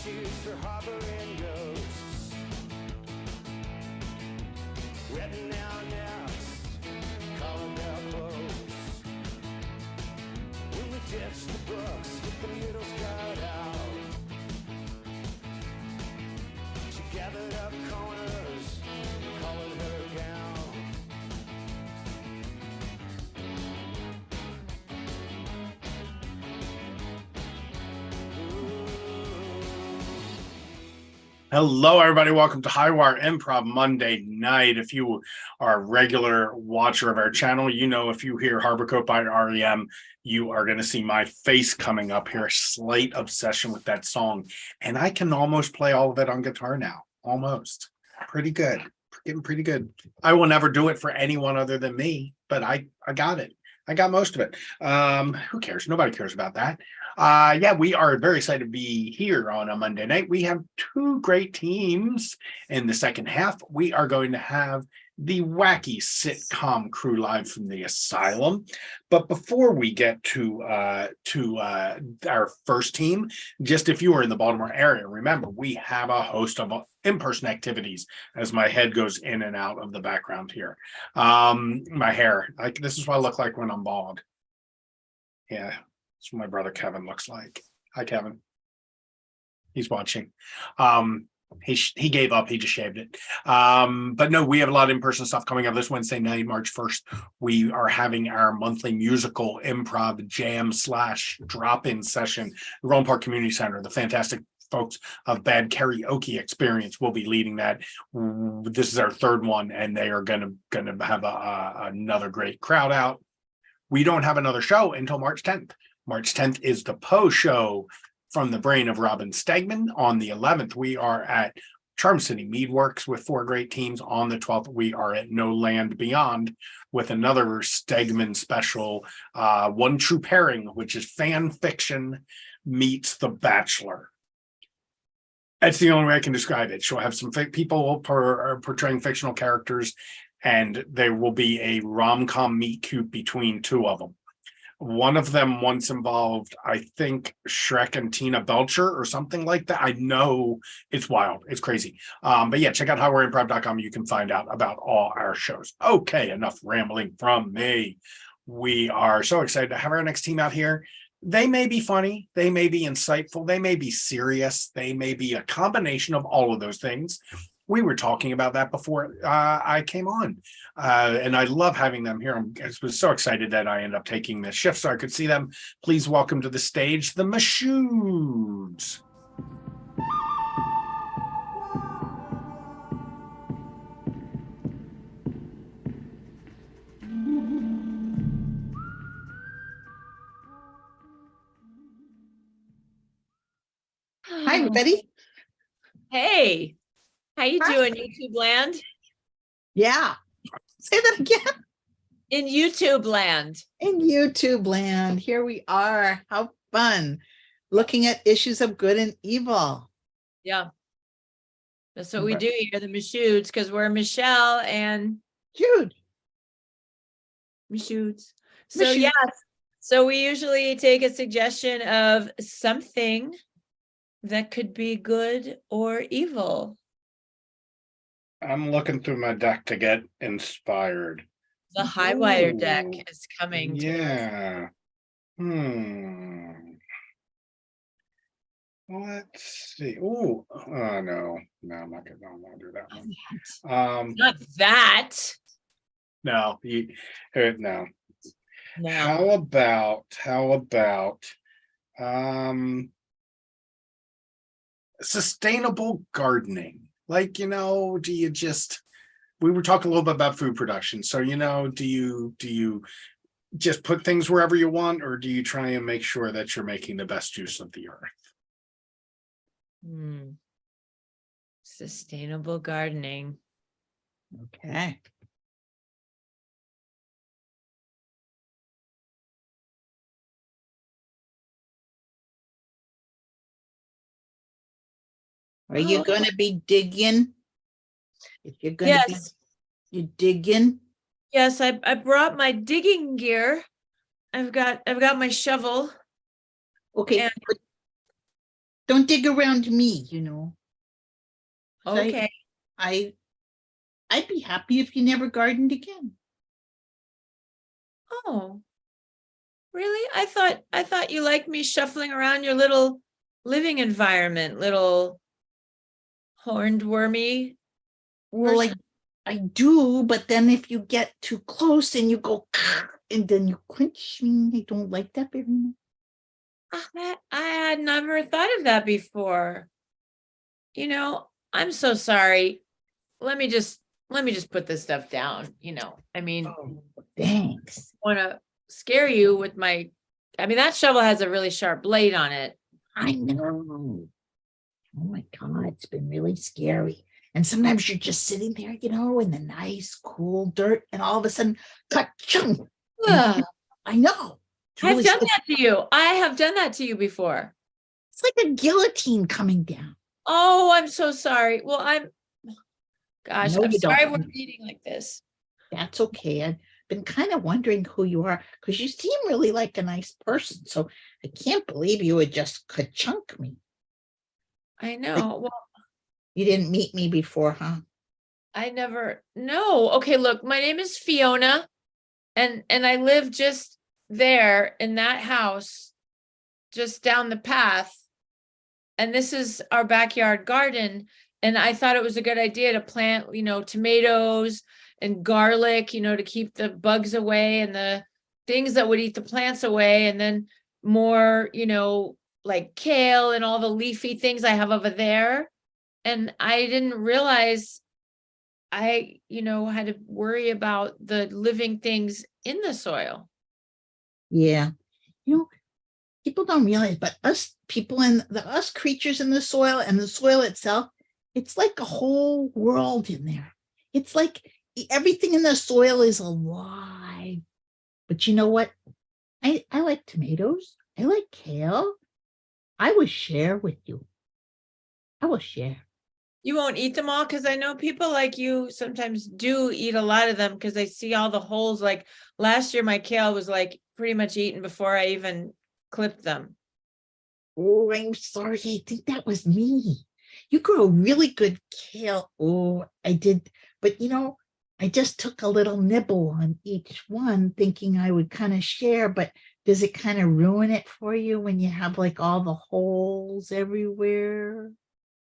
Michudes are harboring ghosts, wetting our necks, calling our clothes. When we ditch the books with the middle skirt out, she gathered up corners, calling her gown. Hello, everybody. Welcome to Highwire Improv Monday night. If you are a regular watcher of our channel, you know if you hear Harbor Coat by REM, you are going to see my face coming up here. A slight obsession with that song. And I can almost play all of it on guitar now. Almost. Pretty good. Getting pretty good. I will never do it for anyone other than me, but I got it. I got most of it. Who cares? Nobody cares about that. Yeah, we are very excited to be here on a Monday night. We have two great teams in the second half. We are going to have the wacky sitcom crew live from the Asylum. But before we get to our first team, just if you are in the Baltimore area, remember we have a host of in-person activities as my head goes in and out of the background here. My hair, this is what I look like when I'm bald. Yeah, that's what my brother Kevin looks like. Hi, Kevin. He's watching. He gave up. He just shaved it. But no, we have a lot of in-person stuff coming up this Wednesday night, March 1st. We are having our monthly musical improv jam / drop-in session. The Roland Park Community Center, the fantastic folks of Bad Karaoke Experience will be leading that. This is our third one, and they are gonna have another great crowd out. We don't have another show until March 10th. March 10th is the Poe Show from the brain of Robin Stegman. On the 11th, we are at Charm City Meadworks with 4 great teams. On the 12th, we are at No Land Beyond with another Stegman special, One True Pairing, which is fan fiction meets The Bachelor. That's the only way I can describe it. She'll have some people portraying fictional characters, and there will be a rom-com meet cute between two of them. One of them once involved, I think, Shrek and Tina Belcher or something like that. I know it's wild. It's crazy. But yeah, check out highwireimprov.com. You can find out about all our shows. Okay, enough rambling from me. We are so excited to have our next team out here. They may be funny. They may be insightful. They may be serious. They may be a combination of all of those things. We were talking about that before I came on, and I love having them here. I was so excited that I ended up taking this shift so I could see them. Please welcome to the stage the Michudes. Hi, everybody. Hey, how you doing, YouTube land? Yeah. Say that again. In YouTube land. In YouTube land. Here we are. How fun. Looking at issues of good and evil. Yeah. That's what we do here, the Michudes, because we're Michelle and Jude. Michudes. So yeah. So we usually take a suggestion of something that could be good or evil. I'm looking through my deck to get inspired. The Highwire deck is coming. Yeah. Let's see. Oh, no, I'm not gonna do that one. Not that. No, no. No. How about sustainable gardening? Like, do you just, we were talking a little bit about food production. So, do you just put things wherever you want, or do you try and make sure that you're making the best use of the earth? Sustainable gardening. Okay. Are you going to be digging? If you're going to be, you digging? Yes, I brought my digging gear. I've got my shovel. Okay. Don't dig around me, you know. Okay. I'd be happy if you never gardened again. Oh, really? I thought you liked me shuffling around your little living environment, little horned wormy. Well, person. I do, but then if you get too close and you go and then you quench me, I don't like that very much. I had never thought of that before. You know, I'm so sorry. Let me just put this stuff down, you know. I mean, Oh, thanks. want to scare you with I mean, that shovel has a really sharp blade on it. I know. Oh my God, it's been really scary. And sometimes you're just sitting there, you know, in the nice, cool dirt, and all of a sudden, ka-chung! Ugh. I know. It's I've really done scary. that to you. I have done that to you before. It's like a guillotine coming down. Oh, I'm so sorry. Well, gosh, No, I'm you sorry don't. we're meeting like this. That's okay. I've been kind of wondering who you are because you seem really like a nice person. So I can't believe you would just ka-chunk me. I know. Well, You didn't meet me before, huh? no. Okay, look, my name is Fiona, and I live just there in that house, just down the path. And this is our backyard garden. And I thought it was a good idea to plant, you know, tomatoes and garlic, you know, to keep the bugs away and the things that would eat the plants away. And then more, you know, like kale and all the leafy things I have over there. And I didn't realize you know, had to worry about the living things in the soil. Yeah. You know, people don't realize, but us people us creatures in the soil and the soil itself, it's like a whole world in there. It's like everything in the soil is alive. But you know what? I like tomatoes. I like kale. I will share with you. I will share. You won't eat them all because I know people like you sometimes do eat a lot of them because they see all the holes. Like last year, my kale was like pretty much eaten before I even clipped them. Oh, I'm sorry. I think that was me. You grow really good kale. Oh, I did. But you know, I just took a little nibble on each one, thinking I would kind of share. But does it kind of ruin it for you when you have like all the holes everywhere?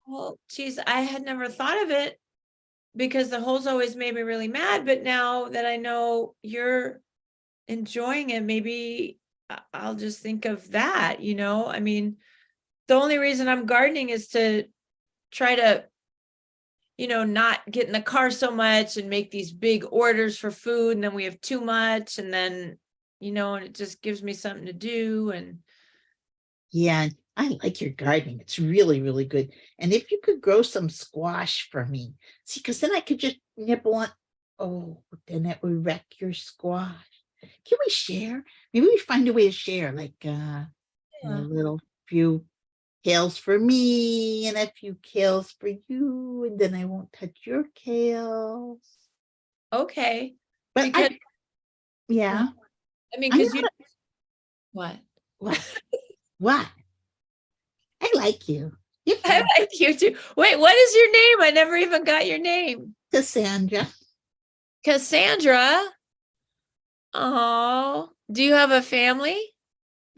Well, geez, I had never thought of it because the holes always made me really mad. But now that I know you're enjoying it, maybe I'll just think of that, you know? I mean, the only reason I'm gardening is to try to, you know, not get in the car so much and make these big orders for food. And then we have too much. And then, you know, and it just gives me something to do. And Yeah, I like your gardening. It's really, really good. And if you could grow some squash for me, see, because then I could just nibble on. Oh, then that would wreck your squash. Can we share? Maybe we find a way to share, like a yeah. little few kales for me and a few kales for you, and then I won't touch your kales. Okay. But Because, yeah, I mean, I'm because you, not. what? What? What? I like you. You're I fun, like you too. Wait, what is your name? I never even got your name. Cassandra. Cassandra. Oh, do you have a family?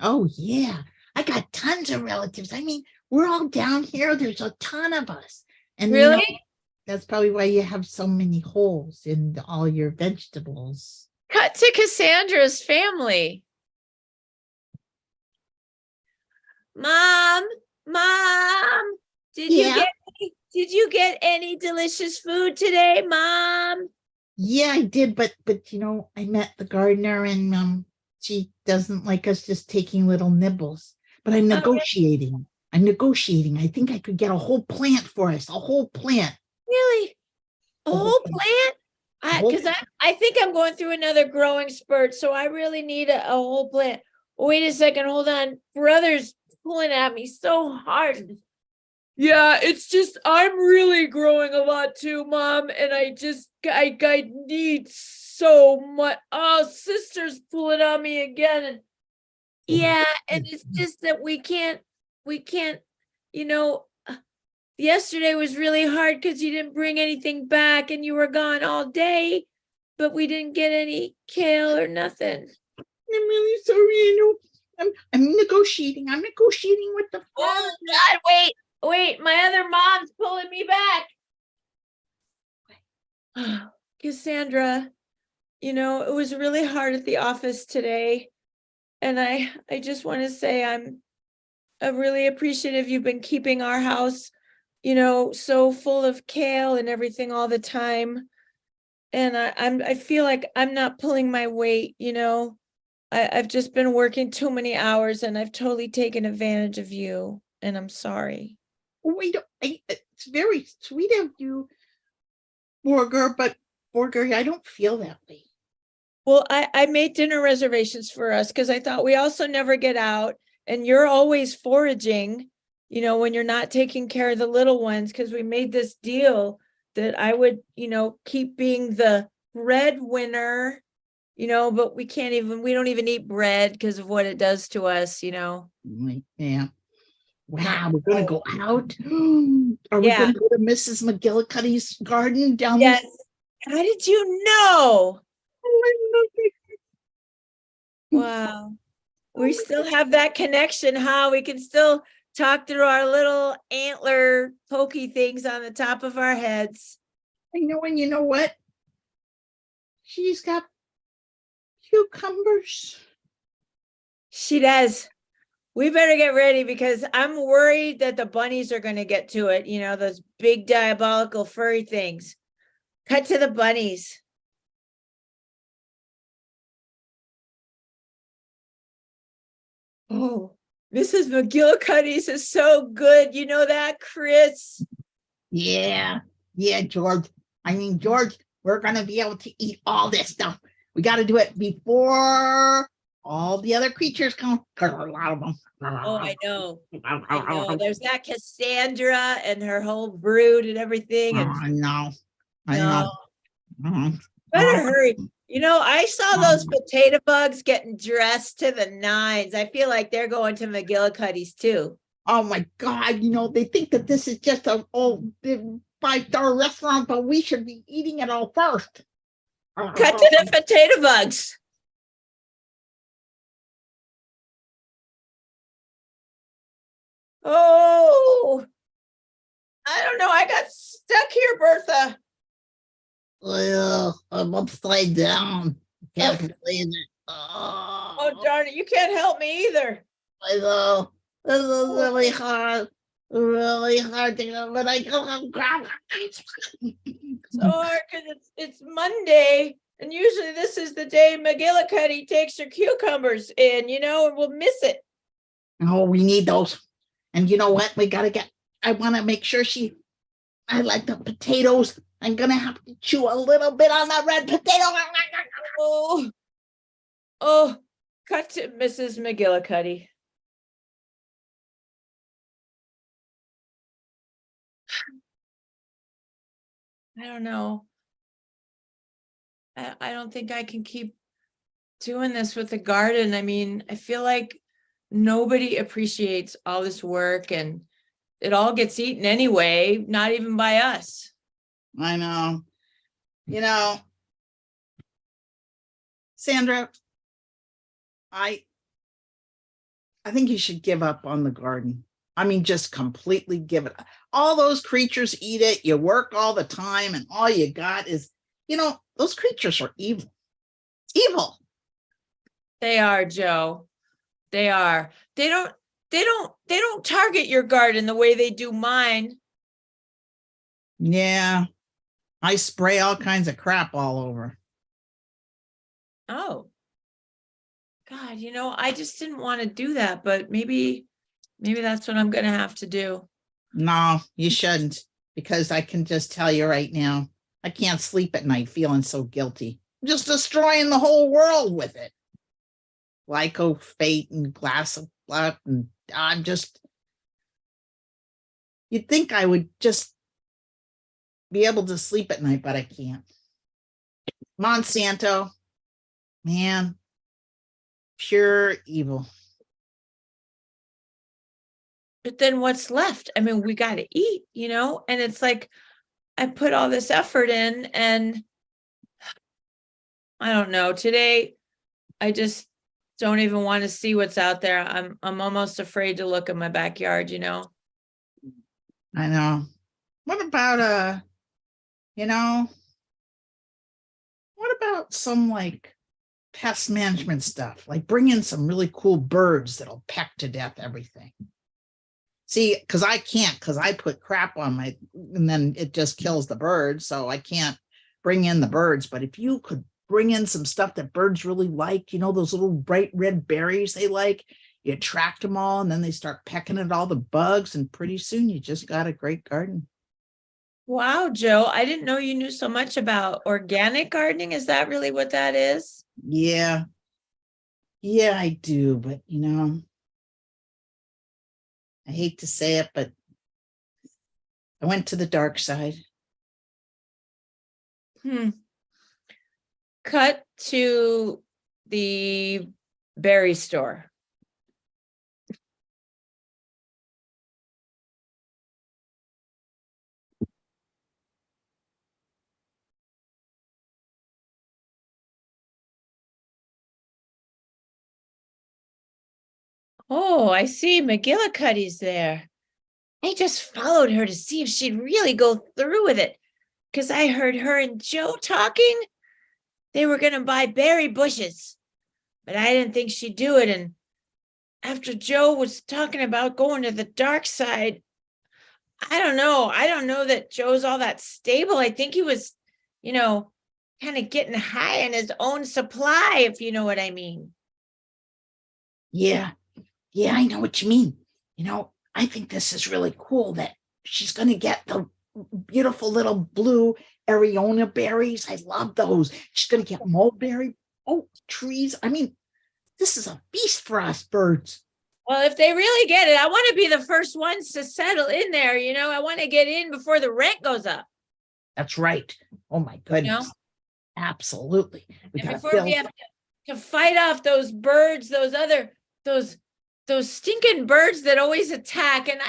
Oh yeah, I got tons of relatives. I mean, we're all down here. There's a ton of us, and you know Really? that's probably why you have so many holes in all your vegetables. Cut to Cassandra's family. Mom, mom, Yeah, did you get any delicious food today, mom? yeah, I did, but you know, I met the gardener, and she doesn't like us just taking little nibbles. But I'm Oh, negotiating. I'm negotiating. I think I could get a whole plant for us. A whole plant. really? A A whole whole plant. plant? A whole Because I think I'm going through another growing spurt, so I really need a whole plant. Wait a second, hold on. Brother's pulling at me so hard. Yeah, it's just I'm really growing a lot too, Mom, and I need so much. Oh, sister's pulling on me again, and Oh, yeah, and it's just that we can't yesterday was really hard because you didn't bring anything back and you were gone all day, but we didn't get any kale or nothing. I'm really sorry. I'm negotiating. I'm negotiating with the. Oh God, wait, my other mom's pulling me back. Cassandra, it was really hard at the office today. And I just want to say I'm really appreciative you've been keeping our house, so full of kale and everything all the time. And I feel like I'm not pulling my weight, I've just been working too many hours and I've totally taken advantage of you. And I'm sorry. Wait, it's very sweet of you, Borger, but Borger, I don't feel that way. Well, I made dinner reservations for us because I thought we also never get out and you're always foraging, when you're not taking care of the little ones, because we made this deal that I would, keep being the breadwinner, but we don't even eat bread because of what it does to us, Yeah. Wow, we're gonna go out. Are we Yeah. gonna go to Mrs. McGillicuddy's garden down Yes. How did you know? Wow. We still have that connection, huh? We can still talk through our little antler pokey things on the top of our heads. I know, and you know what? She's got cucumbers. She does. We better get ready because I'm worried that the bunnies are going to get to it. Those big diabolical furry things. Cut to the bunnies. Oh, Mrs. McGillicuddy's is so good. You know that, Chris? Yeah, George. George, we're gonna be able to eat all this stuff. We got to do it before all the other creatures come. Cause a lot of them. Oh, I know. There's that Cassandra and her whole brood and everything. And I know. Better hurry. I saw those potato bugs getting dressed to the nines. I feel like they're going to McGillicuddy's too. Oh my God, they think that this is just a five-star restaurant, but we should be eating it all first. Cut to the potato bugs. Oh, I don't know. I got stuck here, Bertha. I'm upside down. Can't believe it. Oh, darn it. You can't help me either. I know. This is really hard. Really hard to get, but I go. So hard because it's Monday, and usually this is the day McGillicuddy takes her cucumbers in, and we'll miss it. Oh, we need those. And you know what? I want to make sure I like the potatoes. I'm going to have to chew a little bit on that red potato. Oh, cut to Mrs. McGillicuddy. I don't know. I don't think I can keep doing this with the garden. I feel like nobody appreciates all this work and it all gets eaten anyway, not even by us. I know. Sandra, I think you should give up on the garden. Just completely give it. All those creatures eat it. You work all the time and all you got is, those creatures are evil. Evil. They are, Joe. They are. They don't target your garden the way they do mine. Yeah. I spray all kinds of crap all over. Oh. God, I just didn't want to do that, but maybe that's what I'm going to have to do. No, you shouldn't, because I can just tell you right now, I can't sleep at night feeling so guilty. I'm just destroying the whole world with it. Glyphosate and glass of blood, and you'd think I would just be able to sleep at night, but I can't. Monsanto, man, pure evil. but then what's left? I mean, we got to eat, and it's like, I put all this effort in, and I don't know, today, I just don't even want to see what's out there. I'm almost afraid to look at my backyard, I know. What about what about some like pest management stuff? Like bring in some really cool birds that'll peck to death everything. See, because I can't, because I put crap on my, and then it just kills the birds. So I can't bring in the birds. But if you could bring in some stuff that birds really like, those little bright red berries they like, you attract them all, and then they start pecking at all the bugs, and pretty soon you just got a great garden. Wow, Joe, I didn't know you knew so much about organic gardening. Is that really what that is? Yeah. Yeah, I do. But, I hate to say it, but I went to the dark side. Cut to the berry store. Oh, I see McGillicuddy's there. I just followed her to see if she'd really go through with it, because I heard her and Joe talking. They were going to buy berry bushes, but I didn't think she'd do it. And after Joe was talking about going to the dark side, I don't know. I don't know that Joe's all that stable. I think he was, kind of getting high in his own supply, if you know what I mean. Yeah. Yeah, I know what you mean. I think this is really cool that she's going to get the beautiful little blue Ariona berries. I love those. She's going to get mulberry trees. I mean, this is a feast for us birds. Well, if they really get it, I want to be the first ones to settle in there. I want to get in before the rent goes up. That's right. Oh my goodness. Absolutely. We got before we have to fight off those birds, those stinking birds that always attack. And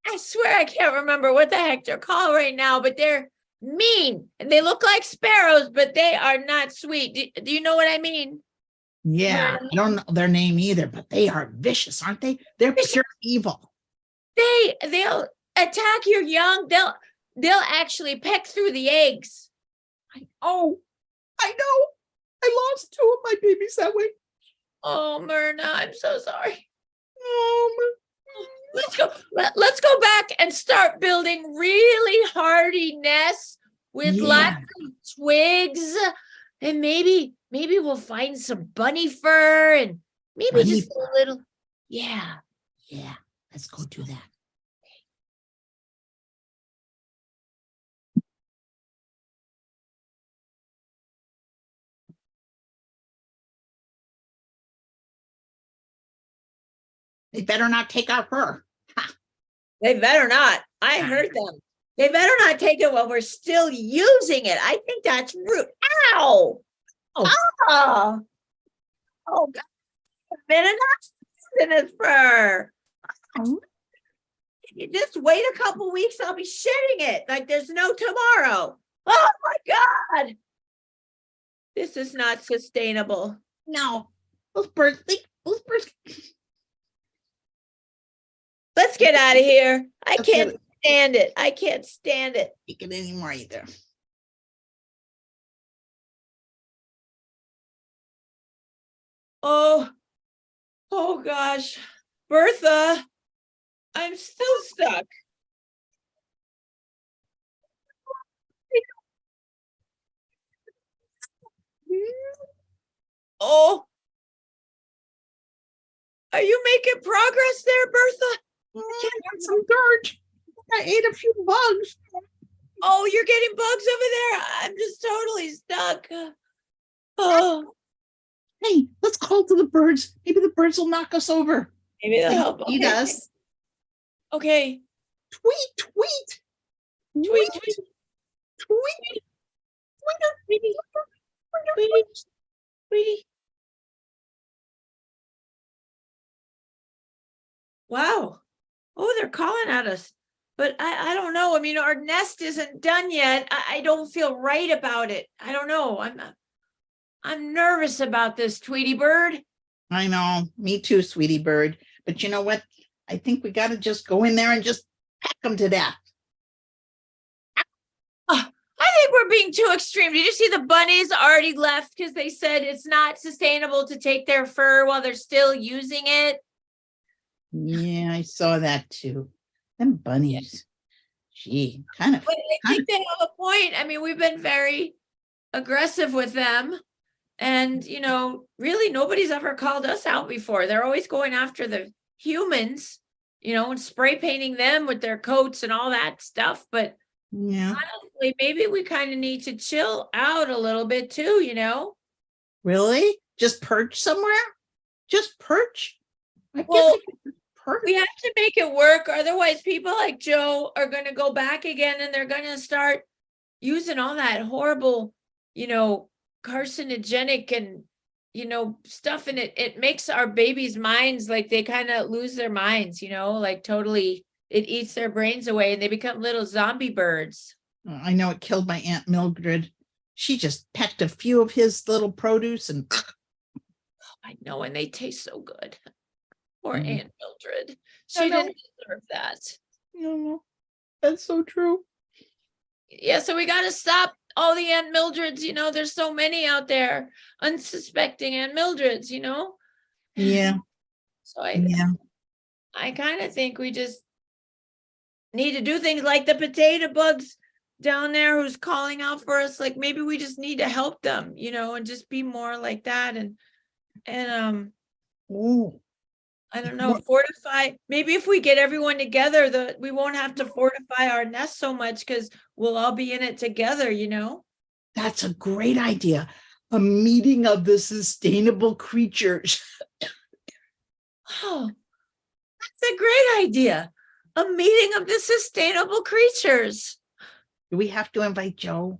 I swear I can't remember what the heck they're called right now, but they're mean and they look like sparrows, but they are not sweet. Do you know what I mean? Yeah, I don't know their name either, but they are vicious, aren't they? They're pure evil. They'll attack your young. They'll actually peck through the eggs. I know. I lost 2 of my babies that way. Oh, Myrna, I'm so sorry. Let's go back and start building really hardy nests with lots of twigs, and maybe we'll find some bunny fur, and maybe just a little. Yeah, let's go do that. They better not take our fur. They better not. I heard them. They better not take it while we're still using it. I think that's rude. Ow! Oh, God. Been enough in his fur. You just wait a couple weeks, I'll be shedding it like there's no tomorrow. Oh my God. This is not sustainable. No, those birds. Let's get out of here. I can't stand it. I can't stand it. Take it anymore either. Oh gosh. Bertha, I'm still stuck. Oh, are you making progress there, Bertha? Some dirt. I ate a few bugs. Oh, you're getting bugs over there? I'm just totally stuck. Oh, Hey, let's call to the birds. Maybe the birds will knock us over. maybe they'll help. Eat us. Okay. Tweet. Tweet. Wow. oh, they're calling at us. But I don't know. I mean, our nest isn't done yet. I don't feel right about it. I don't know. I'm nervous about this, Tweety Bird. I know, me too, sweetie bird. But you know what? I think we got to just go in there and just peck them to death. I think we're being too extreme. Did you see the bunnies already left because they said it's not sustainable to take their fur while they're still using it? Yeah, I saw that too. Them bunnies. Gee, kind of. But I think they have a point. I mean, we've been very aggressive with them. And, you know, really nobody's ever called us out before. They're always going after the humans, you know, and spray painting them with their coats and all that stuff. But Yeah. honestly, maybe we kind of need to chill out a little bit too, you know? Really? Just perch somewhere? Just perch? I guess Well, I could perch. we have to make it work. Otherwise, people like Joe are going to go back again and they're going to start using all that horrible, you know, carcinogenic and, you know, stuff. And it makes our babies' minds like they kind of lose their minds, you know, like totally it eats their brains away and they become little zombie birds. I know it killed my Aunt Mildred. She just pecked a few of his little produce and I know, and they taste so good. Poor Mm. Aunt Mildred. I She know. didn't deserve that. no, that's so true. Yeah, so we got to stop all the Aunt Mildreds, you know, there's so many out there, unsuspecting Aunt Mildreds, you know? Yeah, So yeah. I kind of think we just need to do things like the potato bugs down there who's calling out for us. Like maybe we just need to help them, you know, and just be more like that. And Oh, I don't know, fortify. Maybe if we get everyone together, we won't have to fortify our nest so much because we'll all be in it together, you know? that's a great idea. A meeting of the sustainable creatures. Oh, that's a great idea. A meeting of the sustainable creatures. Do we have to invite Joe?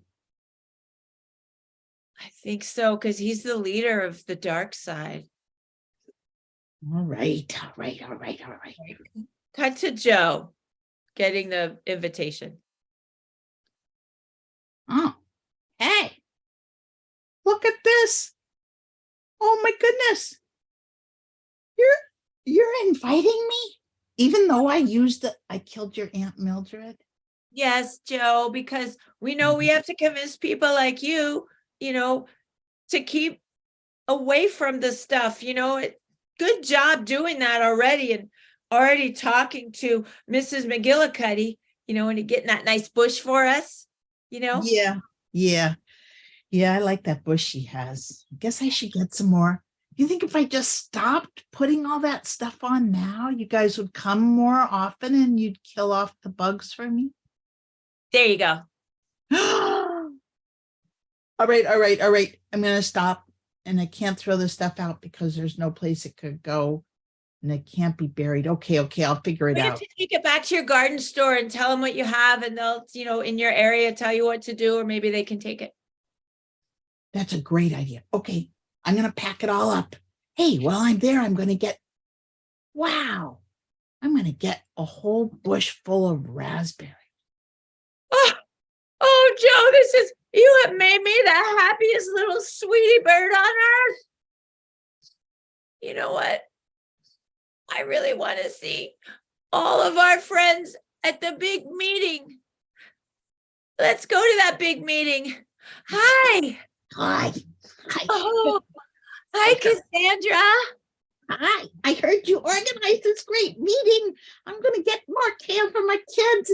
I think so, because he's the leader of the dark side. All right. Cut to Joe getting the invitation. Oh, hey, look at this. Oh my goodness. You're inviting me? Even though I killed your Aunt Mildred? Yes, Joe, because we know we have to convince people like you know, to keep away from the stuff, you know. Good job doing that already and already talking to Mrs. McGillicuddy, you know, and getting that nice bush for us, you know. Yeah. I like that bush she has. I guess I should get some more. You think if I just stopped putting all that stuff on now, you guys would come more often and you'd kill off the bugs for me? There you go. All right. I'm going to stop. And I can't throw this stuff out because there's no place it could go. And it can't be buried. Okay. I'll figure it You have out. to take it back to your garden store and tell them what you have, and they'll, you know, in your area tell you what to do, or maybe they can take it. That's a great idea. Okay. I'm going to pack it all up. Hey, while I'm there, I'm going to get a whole bush full of raspberries. Oh, Joe, you have made me the happiest little sweetie bird on earth. You know what? I really want to see all of our friends at the big meeting. Let's go to that big meeting. Hi. Hi. Oh, hi, Cassandra. Hi. I heard you organized this great meeting. I'm going to get more care for my kids.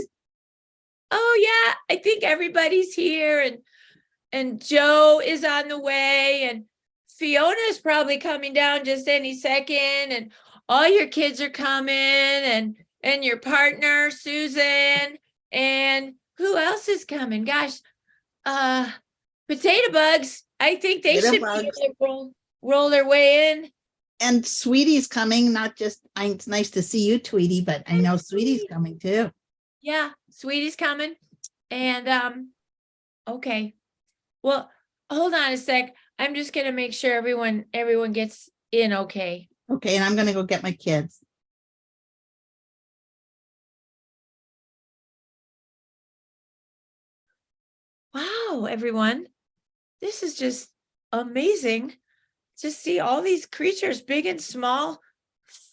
Oh, yeah. I think everybody's here, and Joe is on the way, and Fiona's probably coming down just any second, and all your kids are coming, and your partner, Susan, and who else is coming? Gosh, potato bugs. I think they Potato should bugs. be able to roll their way in. And Sweetie's coming, not just, it's nice to see you, Tweety, but I know Sweetie's coming too. Yeah, Sweetie's coming. And okay. Well, hold on a sec. I'm just gonna make sure everyone gets in okay. Okay, and I'm going to go get my kids. Wow, everyone. This is just amazing to see all these creatures, big and small,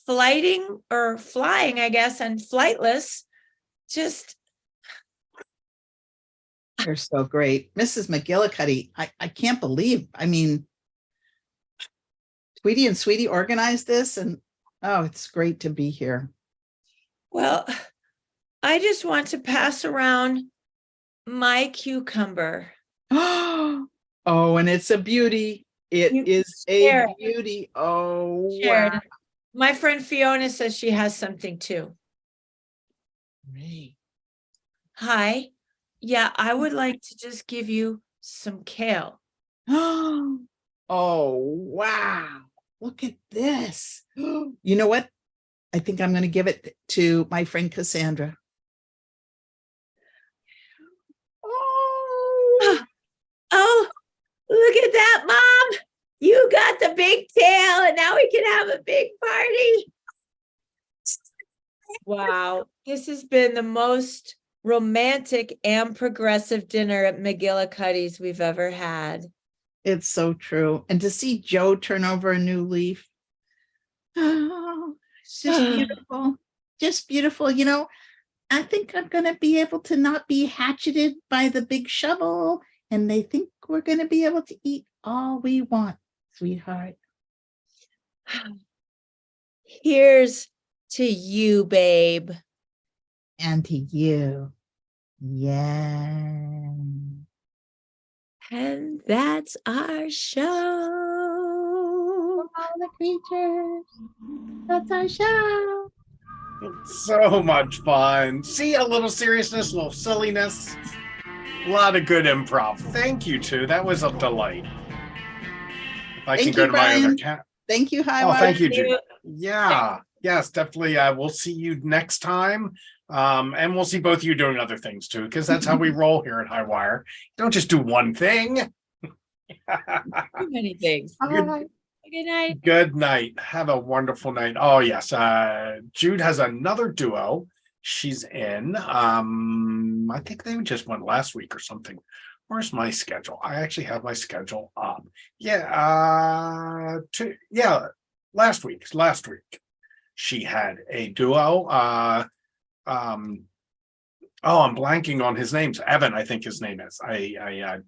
flighting or flying, I guess, and flightless. Just They're so great. Mrs. McGillicuddy, I can't believe, I mean, Tweety and Sweetie organized this, and oh, it's great to be here. well, I just want to pass around my cucumber. Oh, and it's a beauty. It You is share a it. beauty. Oh, Shared. wow. My friend Fiona says she has something too. Great. Hi. Yeah, I would like to just give you some kale. Oh, wow. Look at this. You know what? I think I'm going to give it to my friend Cassandra. Oh, Oh, look at that, Mom. You got the big tail, and now we can have a big party. Wow. This has been the most romantic and progressive dinner at McGillicuddy's we've ever had. it's so true. And to see Joe turn over a new leaf. Oh, it's just beautiful. Just beautiful. You know, I think I'm going to be able to not be hatcheted by the big shovel. And they think we're going to be able to eat all we want, sweetheart. Here's to you, babe. And to you. Yeah. And that's our show. All the creatures. That's our show. It's so much fun. See, a little seriousness, a little silliness, a lot of good improv. Thank you, too. That was a delight. If I Thank can go you, to my other Brian. cat. Thank you, Oh, Highwire. thank you, Jude. Yeah, yes, definitely. We'll see you next time. And we'll see both of you doing other things too, because that's how we roll here at Highwire. Don't just do one thing. Too many things. Bye. Good night. Good night. Have a wonderful night. Oh, yes. Jude has another duo she's in. I think they just went last week or something. Where's my schedule? I actually have my schedule up. Yeah, last week. She had a duo. I'm blanking on his names. Evan, I think his name is. I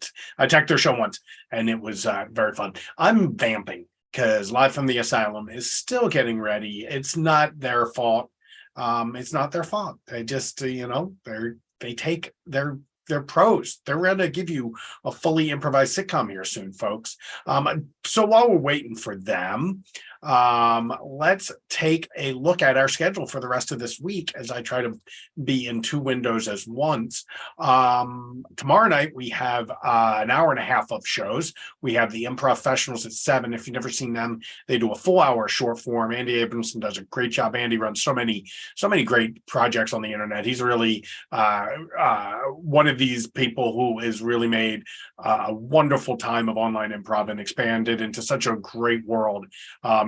checked their show once, and it was very fun. I'm vamping because Live from the Asylum is still getting ready. It's not their fault. It's not their fault. They just, they're pros. They're going to give you a fully improvised sitcom here soon, folks. So while we're waiting for them, let's take a look at our schedule for the rest of this week as I try to be in two windows as once. Tomorrow night, we have an hour and a half of shows. We have the Improfessionals at 7. If you've never seen them, they do a full hour short form. Andy Abramson does a great job. Andy runs so many great projects on the internet. He's really one of these people who has really made a wonderful time of online improv and expanded into such a great world.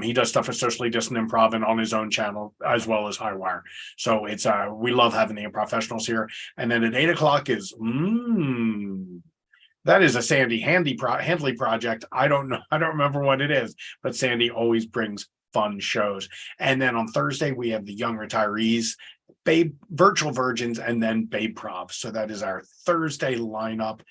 He does stuff with Socially Distant Improv and on his own channel, as well as Highwire. So it's we love having the Improfessionals here. And then at 8 o'clock is that is a Sandy Handley project. I don't know. I don't remember what it is, but Sandy always brings fun shows. And then on Thursday, we have the Young Retirees, Babe Virtual Virgins, and then Babe Prov. So that is our Thursday lineup.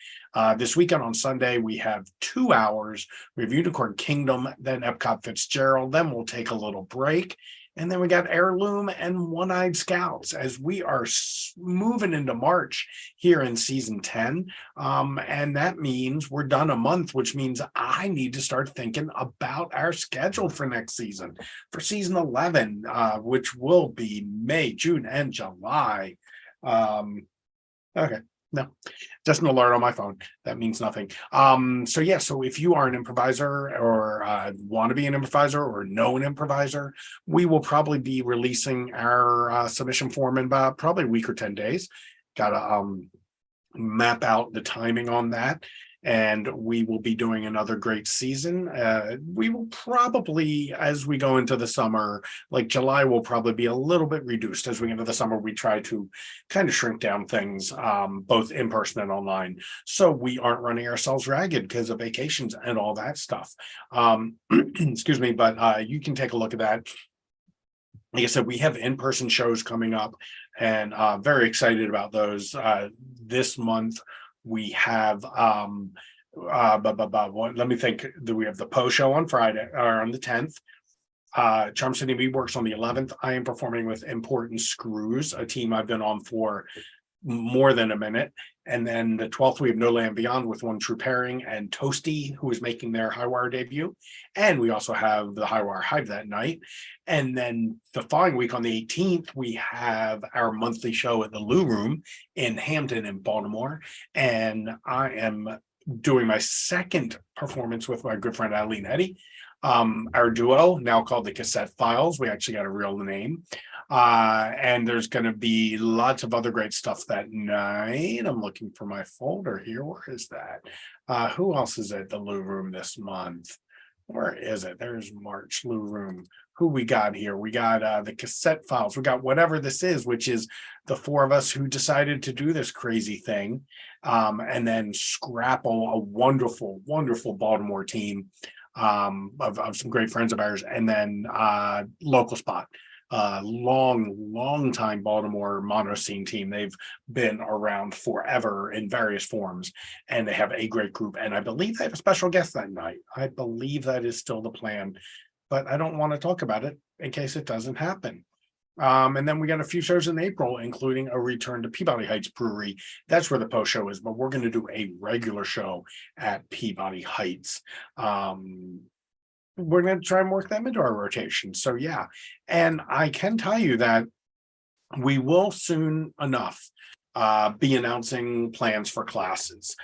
This weekend on Sunday, we have 2 hours. We have Unicorn Kingdom, then Epcot Fitzgerald. Then we'll take a little break. And then we got Heirloom and One-Eyed Scouts as we are moving into March here in season 10. And that means we're done a month, which means I need to start thinking about our schedule for next season, for season 11, which will be May, June, and July. Okay. No, just an alert on my phone. That means nothing. So if you are an improviser or want to be an improviser or know an improviser, we will probably be releasing our submission form in about probably a week or 10 days. Got to map out the timing on that. and we will be doing another great season. We will probably, as we go into the summer, like July will probably be a little bit reduced. As we get into the summer, we try to kind of shrink down things, both in person and online, so we aren't running ourselves ragged because of vacations and all that stuff. Excuse me, but you can take a look at that. Like I said, we have in-person shows coming up, and very excited about those. This month we have let me think. We have the Poe show on Friday, or on the 10th. Charm City Me works on the 11th. I am performing with Important Screws, a team I've been on for more than a minute. And then the 12th, we have No Land Beyond with One True Pairing and Toasty, who is making their Highwire debut. And we also have the Highwire Hive that night. And then the following week on the 18th, we have our monthly show at the Lou Room in Hampton in Baltimore. And I am doing my second performance with my good friend Eileen Eddy. Our duo, now called the Cassette Files. We actually got a real name. And there's going to be lots of other great stuff that night. I'm looking for my folder here. Where is that? Who else is at the Lou Room this month? Where is it? There's March Lou Room. Who we got here? We got the Cassette Files. We got whatever this is, which is the four of us who decided to do this crazy thing. And then scrapple a wonderful, wonderful Baltimore team of some great friends of ours. And then Local Spot. Long time Baltimore mono scene team. They've been around forever in various forms, and they have a great group. And I believe they have a special guest that night. I believe that is still the plan, but I don't want to talk about it in case it doesn't happen. And then we got a few shows in April, including a return to Peabody Heights Brewery. That's where the Post show is, but we're going to do a regular show at Peabody Heights. We're going to try and work them into our rotation. So yeah, and I can tell you that we will soon enough be announcing plans for classes.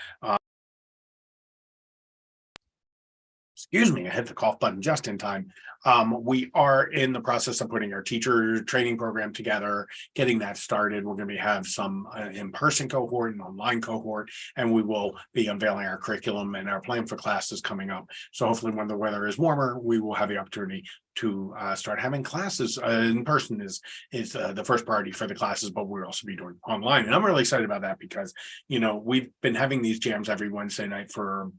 Excuse me, I hit the cough button just in time. We are in the process of putting our teacher training program together, getting that started. We're going to have some in-person cohort and online cohort, and we will be unveiling our curriculum and our plan for classes coming up. So hopefully when the weather is warmer, we will have the opportunity to start having classes in person is the first priority for the classes, but we'll also be doing online. And I'm really excited about that because, you know, we've been having these jams every Wednesday night for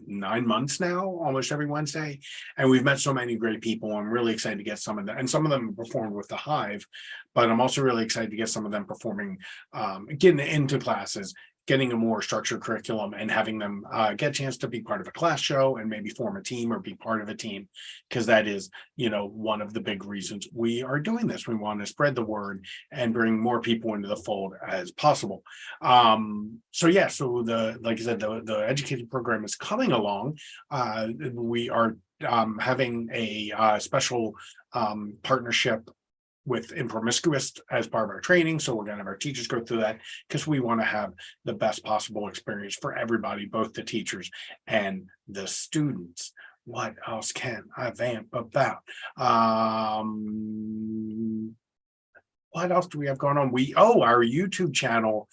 9 months now, almost every Wednesday, and we've met so many great people. I'm really excited to get some of them, and some of them performed with the Hive, but I'm also really excited to get some of them performing, getting into classes, getting a more structured curriculum, and having them get a chance to be part of a class show and maybe form a team or be part of a team, because that is, you know, one of the big reasons we are doing this. We want to spread the word and bring more people into the fold as possible. So yeah, so like I said, the education program is coming along. We are having a special partnership with Impromiscuous as part of our training. So we're going to have our teachers go through that because we want to have the best possible experience for everybody, both the teachers and the students. What else can I vamp about? What else do we have going on? Our YouTube channel.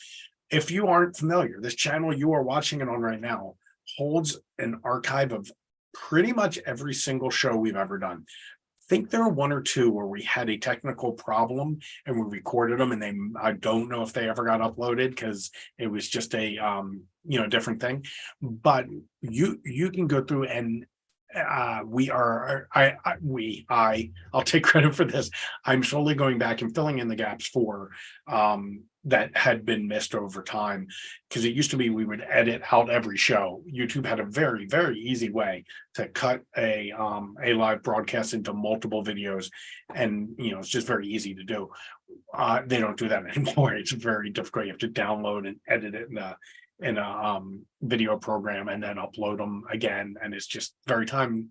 If you aren't familiar, this channel you are watching it on right now holds an archive of pretty much every single show we've ever done. Think there are one or two where we had a technical problem and we recorded them, and I don't know if they ever got uploaded because it was just a different thing. But you can go through and I'll take credit for this. I'm slowly going back and filling in the gaps for that had been missed over time, because it used to be we would edit out every show. YouTube had a very, very easy way to cut a live broadcast into multiple videos, and it's just very easy to do. They don't do that anymore. It's very difficult. You have to download and edit it in a video program and then upload them again, and it's just very time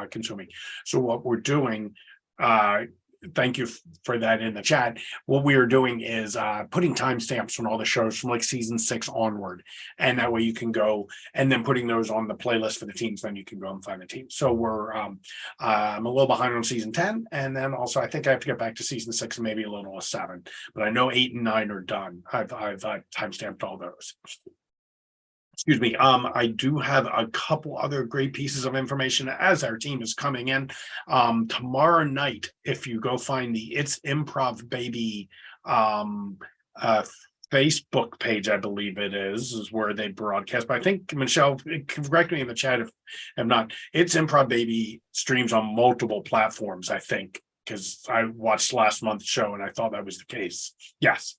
consuming. So what we're doing, thank you for that in the chat. What we are doing is putting timestamps on all the shows from like season 6 onward, and that way you can go and then putting those on the playlist for the teams. Then you can go and find the team. So we're I'm a little behind on season 10, and then also I think I have to get back to season 6 and maybe a little of 7, but I know 8 and 9 are done. I've timestamped all those. Excuse me. I do have a couple other great pieces of information as our team is coming in. Tomorrow night, if you go find the It's Improv Baby uh Facebook page, I believe it is where they broadcast. But I think Michelle, correct me in the chat if not. It's Improv Baby streams on multiple platforms, I think, because I watched last month's show and I thought that was the case. Yes.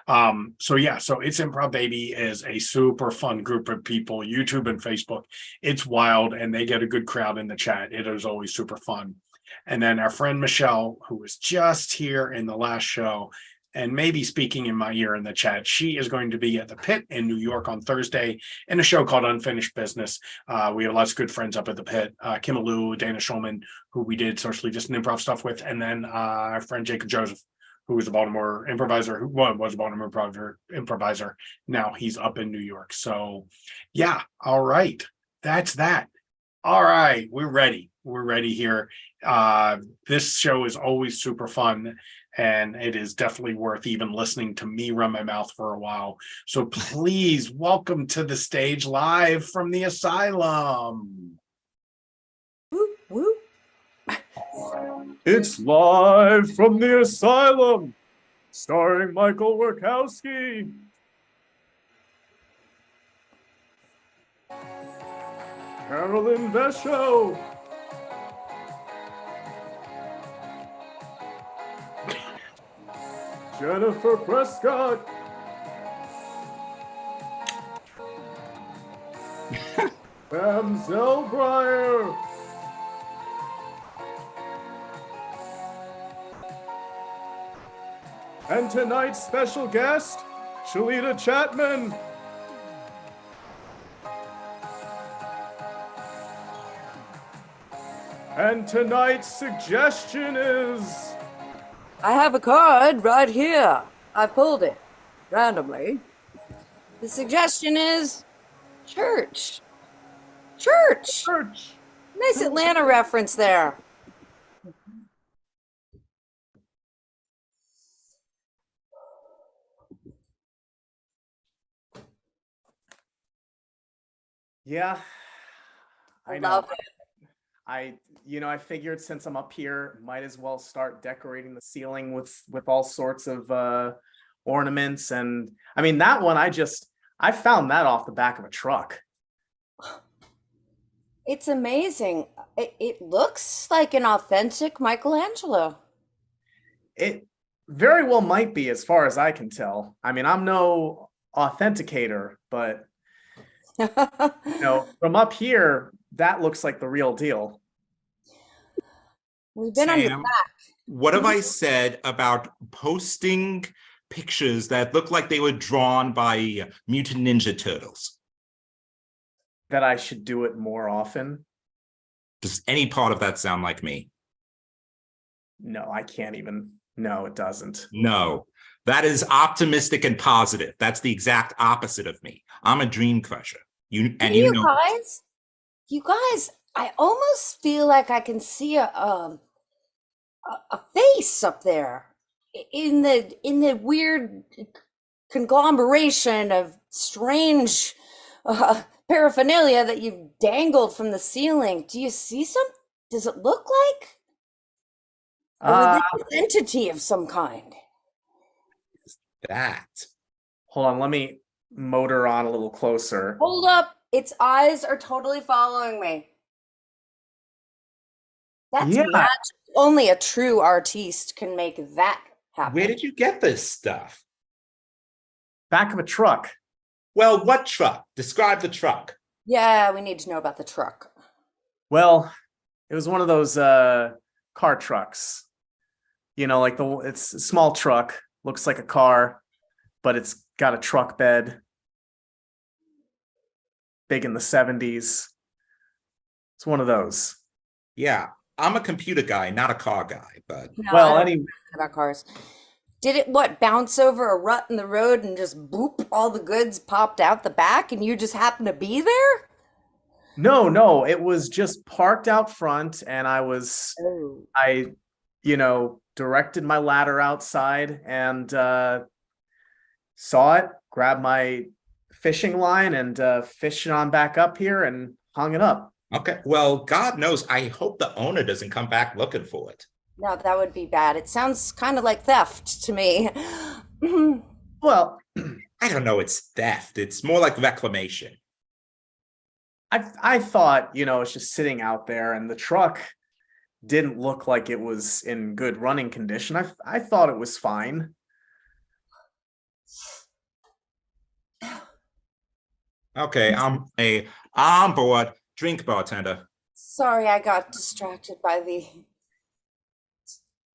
So It's Improv Baby is a super fun group of people, YouTube and Facebook. It's wild and they get a good crowd in the chat. It is always super fun. And then our friend Michelle, who was just here in the last show and maybe speaking in my ear in the chat, she is going to be at the Pit in New York on Thursday in a show called Unfinished Business. We have lots of good friends up at the Pit, Kim Alou, Dana Schulman, who we did socially just an improv stuff with, and then our friend Jacob Joseph, who was a Baltimore improviser, who was a Baltimore improviser. Now he's up in New York. So yeah, all right. That's that. All right, we're ready. We're ready here. This show is always super fun, and it is definitely worth even listening to me run my mouth for a while. So please welcome to the stage live from the Asylum. Woo, woo. It's live from the Asylum, starring Michael Wachowski. Carolyn Vesho. Jennifer Prescott. Pam Zellbryer. And tonight's special guest, Shalita Chapman. And tonight's suggestion is... I have a card right here. I pulled it randomly. The suggestion is church. Church. Church. Nice Atlanta reference there. Yeah, I know. Love it. I figured since I'm up here, might as well start decorating the ceiling with all sorts of ornaments. And I mean, that one, I found that off the back of a truck. It's amazing. It looks like an authentic Michelangelo. It very well might be, as far as I can tell. I mean, I'm no authenticator, but from up here, that looks like the real deal. We've been on your Sam, back. what have I said about posting pictures that look like they were drawn by Mutant Ninja Turtles? That I should do it more often. Does any part of that sound like me? No, I can't even. No, it doesn't. No, that is optimistic and positive. That's the exact opposite of me. I'm a dream crusher. You know. You guys, I almost feel like I can see a face up there in the weird conglomeration of strange paraphernalia that you've dangled from the ceiling. Do you see some? Does it look like a religious entity of some kind? That. Hold on, let me motor on a little closer. Hold up. Its eyes are totally following me. That's Yeah. magic. Only a true artiste can make that happen. Where did you get this stuff? Back of a truck. Well, what truck? Describe the truck. Yeah, we need to know about the truck. Well, it was one of those car trucks. Like it's a small truck, looks like a car, but it's got a truck bed. Big in the 70s. It's one of those. Yeah, I'm a computer guy, not a car guy, but No, Well, I don't anyway, know about cars. Did it bounce over a rut in the road and just boop, all the goods popped out the back and you just happened to be there? no, it was just parked out front, and Oh. I directed my ladder outside and saw it, grabbed my fishing line and fished it on back up here and hung it up. Okay. Well, God knows, I hope the owner doesn't come back looking for it. No, that would be bad. It sounds kind of like theft to me. Well, I don't know, it's theft. It's more like reclamation. I thought, it's just sitting out there, and the truck didn't look like it was in good running condition. I thought it was fine. Okay, I'm bored. Drink, bartender. Sorry, I got distracted by the.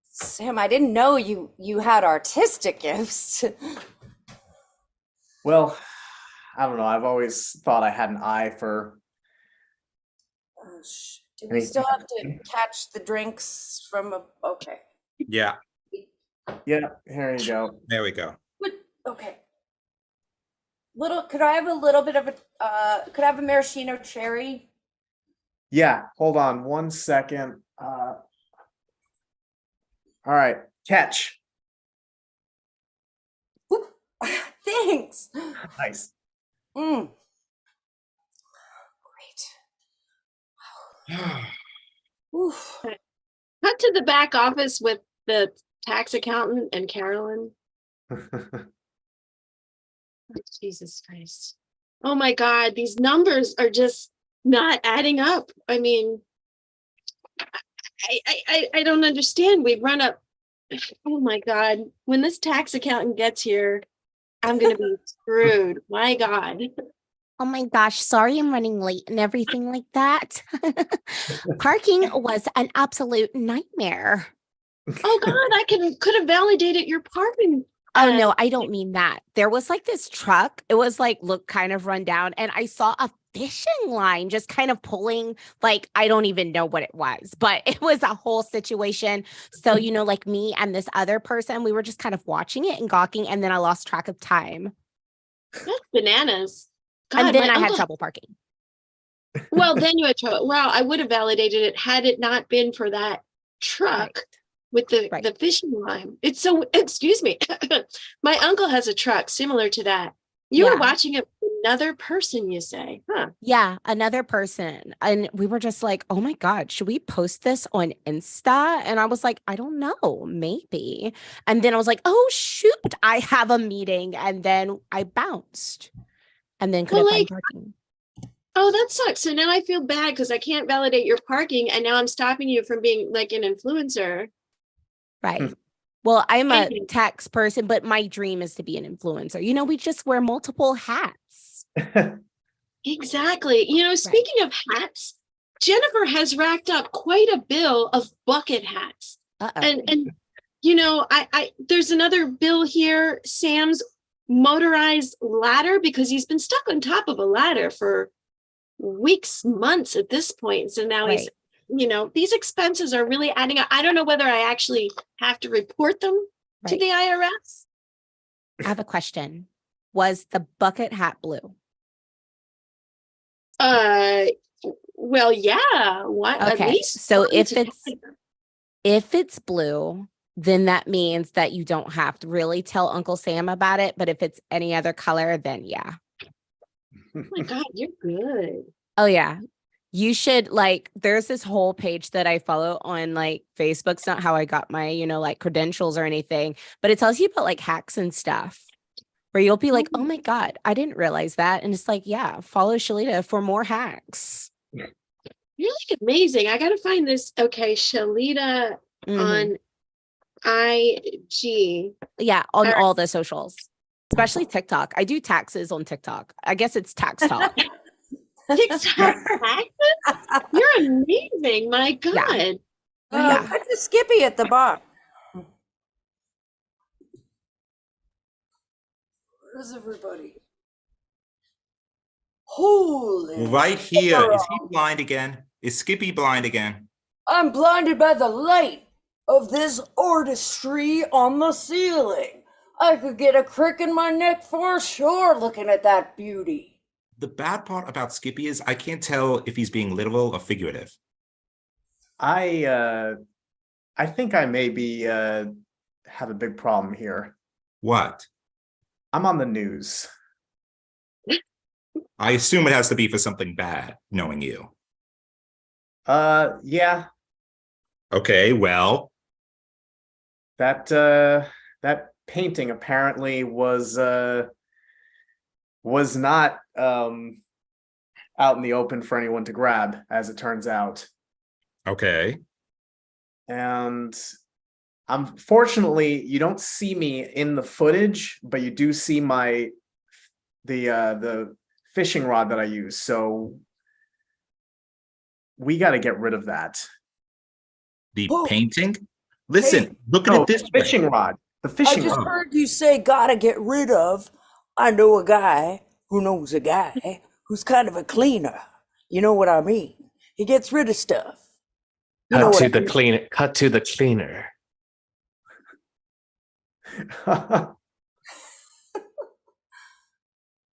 Sam, I didn't know you had artistic gifts. Well, I don't know. I've always thought I had an eye for. Oh, do we still have to catch the drinks from a? Okay. Yeah, Yeah, here you go. there we go. Okay. Could I have a little bit of a? Could I have a maraschino cherry? Yeah, hold on 1 second. All right, catch. Thanks. Nice. Mm. Great. Oof. Cut to the back office with the tax accountant and Carolyn. Jesus Christ. Oh my God, these numbers are just not adding up. I mean, I don't understand. We've run up. Oh my God. When this tax accountant gets here, I'm gonna be screwed. My God. Oh my gosh, sorry I'm running late and everything like that. Parking was an absolute nightmare. Oh God, I could have validated your parking. Oh no, I don't mean that. There was like this truck. It was like, look, kind of run down. And I saw a fishing line just kind of pulling, like, I don't even know what it was, but it was a whole situation. So, like me and this other person, we were just kind of watching it and gawking. And then I lost track of time. That's bananas. God, And then my I had uncle- trouble parking. Well, then you had trouble. Wow, I would have validated it had it not been for that truck with the fishing line. It's so, excuse me. My uncle has a truck similar to that. You were watching it with another person, you say, huh? Yeah, another person. And we were just like, oh my God, should we post this on Insta? And I was like, I don't know, maybe. And then I was like, oh shoot, I have a meeting. And then I bounced and then couldn't find parking. Oh, that sucks. So now I feel bad because I can't validate your parking and now I'm stopping you from being like an influencer. Right. Well, I'm a tax person, but my dream is to be an influencer. We just wear multiple hats. Exactly. Speaking of hats, Jennifer has racked up quite a bill of bucket hats. And I there's another bill here, Sam's motorized ladder, because he's been stuck on top of a ladder for weeks, months at this point. So now he's these expenses are really adding up. I don't know whether I actually have to report them to the IRS. I have a question. Was the bucket hat blue? Well, yeah. What? Okay. At least so if it's blue, then that means that you don't have to really tell Uncle Sam about it. But if it's any other color, then yeah. Oh my God, you're good. Oh yeah. You should there's this whole page that I follow on Facebook. It's not how I got my, credentials or anything, but it tells you about hacks and stuff where you'll be like, oh my God, I didn't realize that. And it's like, yeah, follow Shalita for more hacks. You're amazing. I got to find this. Okay. Shalita on IG. Yeah. On all the socials, especially TikTok. I do taxes on TikTok. I guess it's tax talk. TikTok taxes? You're amazing. My God. Put the Skippy at the bar. Where's everybody? Holy. Right here. Is he blind again? Is Skippy blind again? I'm blinded by the light of this artistry on the ceiling. I could get a crick in my neck for sure looking at that beauty. The bad part about Skippy is I can't tell if he's being literal or figurative. I think I maybe have a big problem here. What? I'm on the news. I assume it has to be for something bad, knowing you. Yeah, Okay, well, that painting apparently was not out in the open for anyone to grab, as it turns out. okay. And unfortunately, you don't see me in the footage, but you do see the fishing rod that I use. So we got to get rid of that. The Oh. painting? Listen, Hey. look at No, it this the way. fishing rod. The I fishing just rod. heard you say gotta get rid of. I know a guy who knows a guy who's kind of a cleaner. You know what I mean? He gets rid of stuff. You know Cut what to I the mean? cleaner. Cut to the cleaner.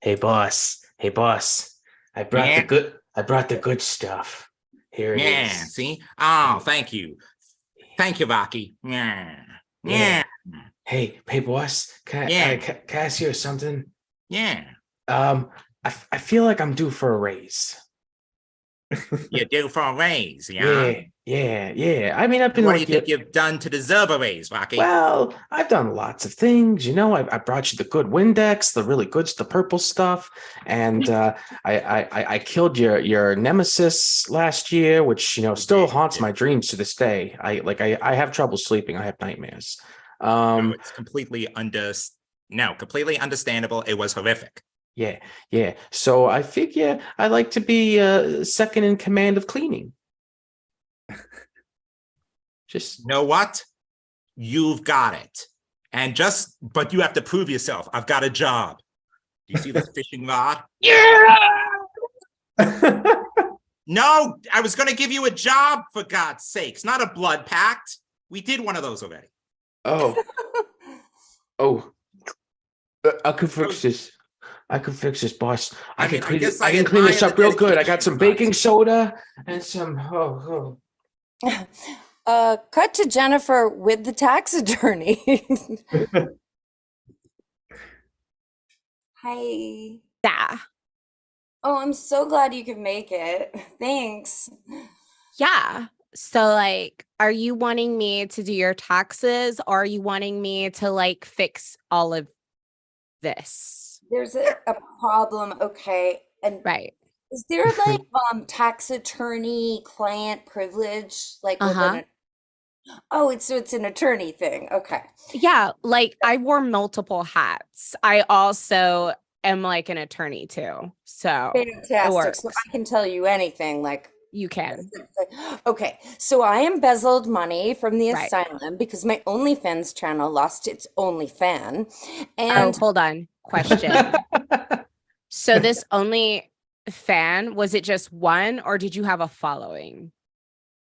Hey boss. Hey boss. I brought Yeah? the good stuff. Here it Yeah, is. see? Oh, thank you. Thank you, Vaki. Yeah. Yeah. Yeah. Hey boss. Can Yeah. I ask you something? Yeah. I feel like I'm due for a raise. You're due for a raise, yeah? Yeah. I mean, I've been What do you with think you've done to deserve a raise, Vaki? Well, I've done lots of things. I brought you the good Windex, the really good, the purple stuff, and I killed your nemesis last year, which still haunts my dreams to this day. I have trouble sleeping. I have nightmares. No, it's completely understandable. It was horrific. Yeah. So I figure I like to be second in command of cleaning. Just You know what? You've got it. But you have to prove yourself. I've got a job. Do you see this fishing rod? yeah. No, I was going to give you a job, for God's sakes, not a blood pact. We did one of those already. Oh. I could fix this. I can fix this, boss. I can clean guess I I can clean this admire up the real good. I got dedication, some but- baking soda and some. Cut to Jennifer with the tax attorney. Hi. Yeah. Oh, I'm so glad you could make it. Thanks. Yeah. So like, are you wanting me to do your taxes or are you wanting me to like fix all of this? There's a problem, okay. And Right. is there like tax attorney client privilege? Like with an it's an attorney thing. Okay. Yeah, like I wore multiple hats. I also am like an attorney too. So Fantastic. So I can tell you anything like you can. Okay, so I embezzled money from the Right. asylum because my OnlyFans channel lost its OnlyFan. Oh, And hold on. Question. So this only fan, was it just one or did you have a following?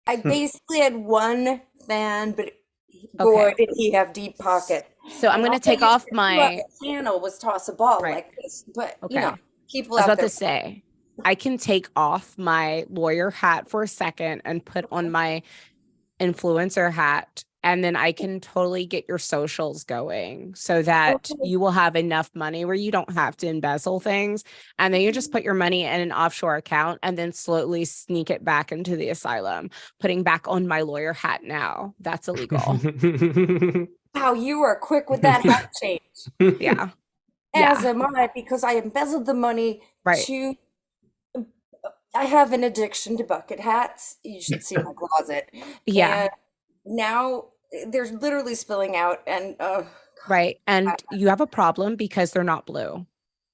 I basically had one fan, but boy, did he have deep pockets. So I'm going to take off my channel was toss a ball Right. like this, but Okay. people I was out about there. to say, I can take off my lawyer hat for a second and put on my influencer hat, and then I can totally get your socials going so that you will have enough money where you don't have to embezzle things. And then you just put your money in an offshore account and then slowly sneak it back into the asylum, putting back on my lawyer hat now. That's illegal. Wow, you were quick with that hat change. Yeah. As am I, because I embezzled the money Right. to. I have an addiction to bucket hats. You should see my closet. Yeah. And now they're literally spilling out. And Right. And you have a problem because they're not blue.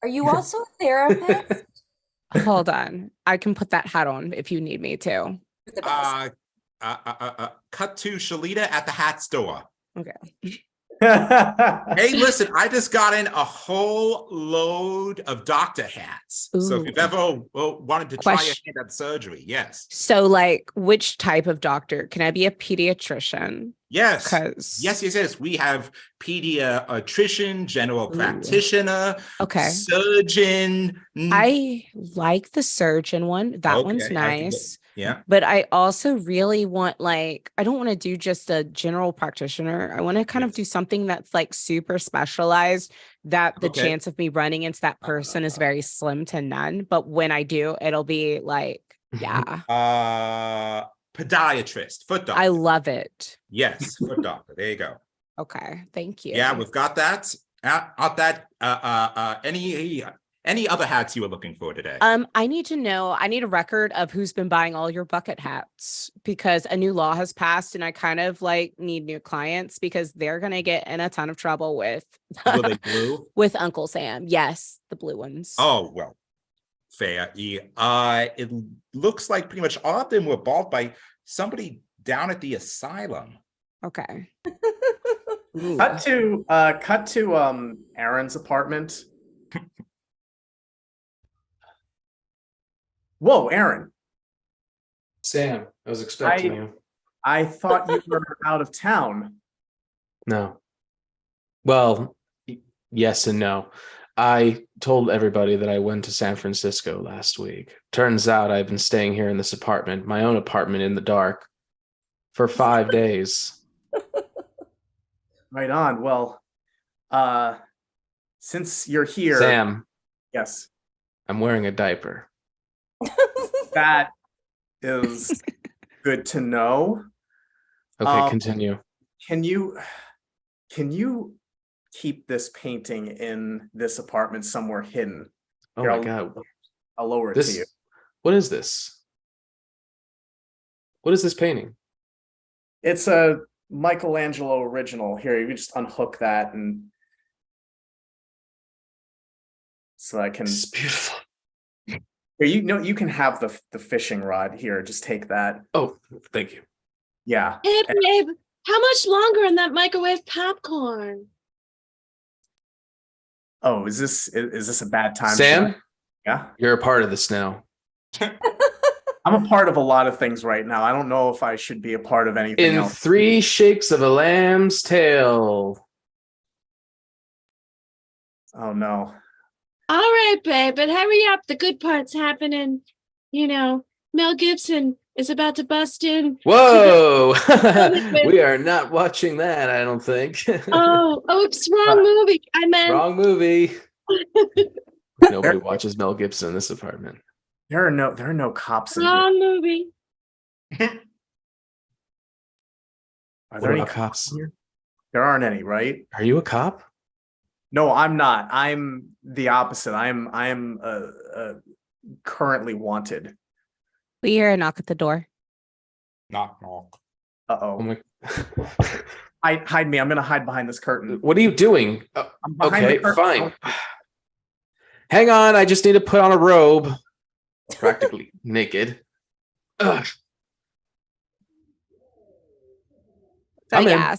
are you also a therapist? Hold on. I can put that hat on if you need me to. The best. Cut to Shalita at the hat store. Okay. Hey, listen, I just got in a whole load of doctor hats. So if Ooh. you've ever wanted to try your Question. hand at surgery, yes. So like which type of doctor? Can I be a pediatrician? Yes. Because Yes. We have pediatrician, general practitioner, Okay. surgeon. I like the surgeon one. That one's Okay, nice. Yeah. But I also really want, like, I don't want to do just a general practitioner. I want to kind of do something that's like super specialized, that the Okay. chance of me running into that person is very slim to none. But when I do, it'll be like, yeah, Podiatrist, foot doctor. I love it. Yes, foot doctor. There you go. Okay, thank you. Yeah, we've got that. Any other hats you were looking for today? I need a record of who's been buying all your bucket hats, because a new law has passed and I kind of like need new clients because they're gonna get in a ton of trouble with Were they blue? with Uncle Sam. Yes, the blue ones. Oh, well, fair. It looks like pretty much all of them were bought by somebody down at the asylum. Okay. Cut to Aaron's apartment. Whoa, Aaron. Sam, I was expecting you. I thought you were out of town. No. Well, yes and no. I told everybody that I went to San Francisco last week. Turns out I've been staying here in this apartment, my own apartment in the dark, for 5 days. Right on. Well, since you're here, Sam, yes, I'm wearing a diaper. that is good to know. Okay, continue. Can you keep this painting in this apartment somewhere hidden? Oh Here, my God. I'll lower it to you. What is this? What is this painting? It's a Michelangelo original. Here, you just unhook that, and so I can. It's beautiful. Here, you can have the fishing rod. Here, just take that. Oh, thank you. Yeah. Hey, babe, how much longer in that microwave popcorn? Oh, is this a bad time? Sam, Yeah. you're a part of this now. I'm a part of a lot of things right now. I don't know if I should be a part of anything In else. 3 shakes of a lamb's tail. Oh no. All right, babe, but hurry up. The good part's happening. You know, Mel Gibson is about to bust in. Whoa! We are not watching that, I don't think. Oh, oops, wrong movie. I meant Wrong movie. Nobody watches Mel Gibson in this apartment. There are no cops in here. wrong movie. Are What there any about cops cops? in here? There aren't any, right? Are you a cop? No, I'm not. I'm the opposite. I'm currently wanted. We hear a knock at the door. Knock, knock. Oh Uh-oh. my. Hide me. I'm gonna hide behind this curtain. What are you doing? I'm behind Okay, the curtain. fine. Hang on, I just need to put on a robe. Practically naked. Ugh. So I'm in. yeah.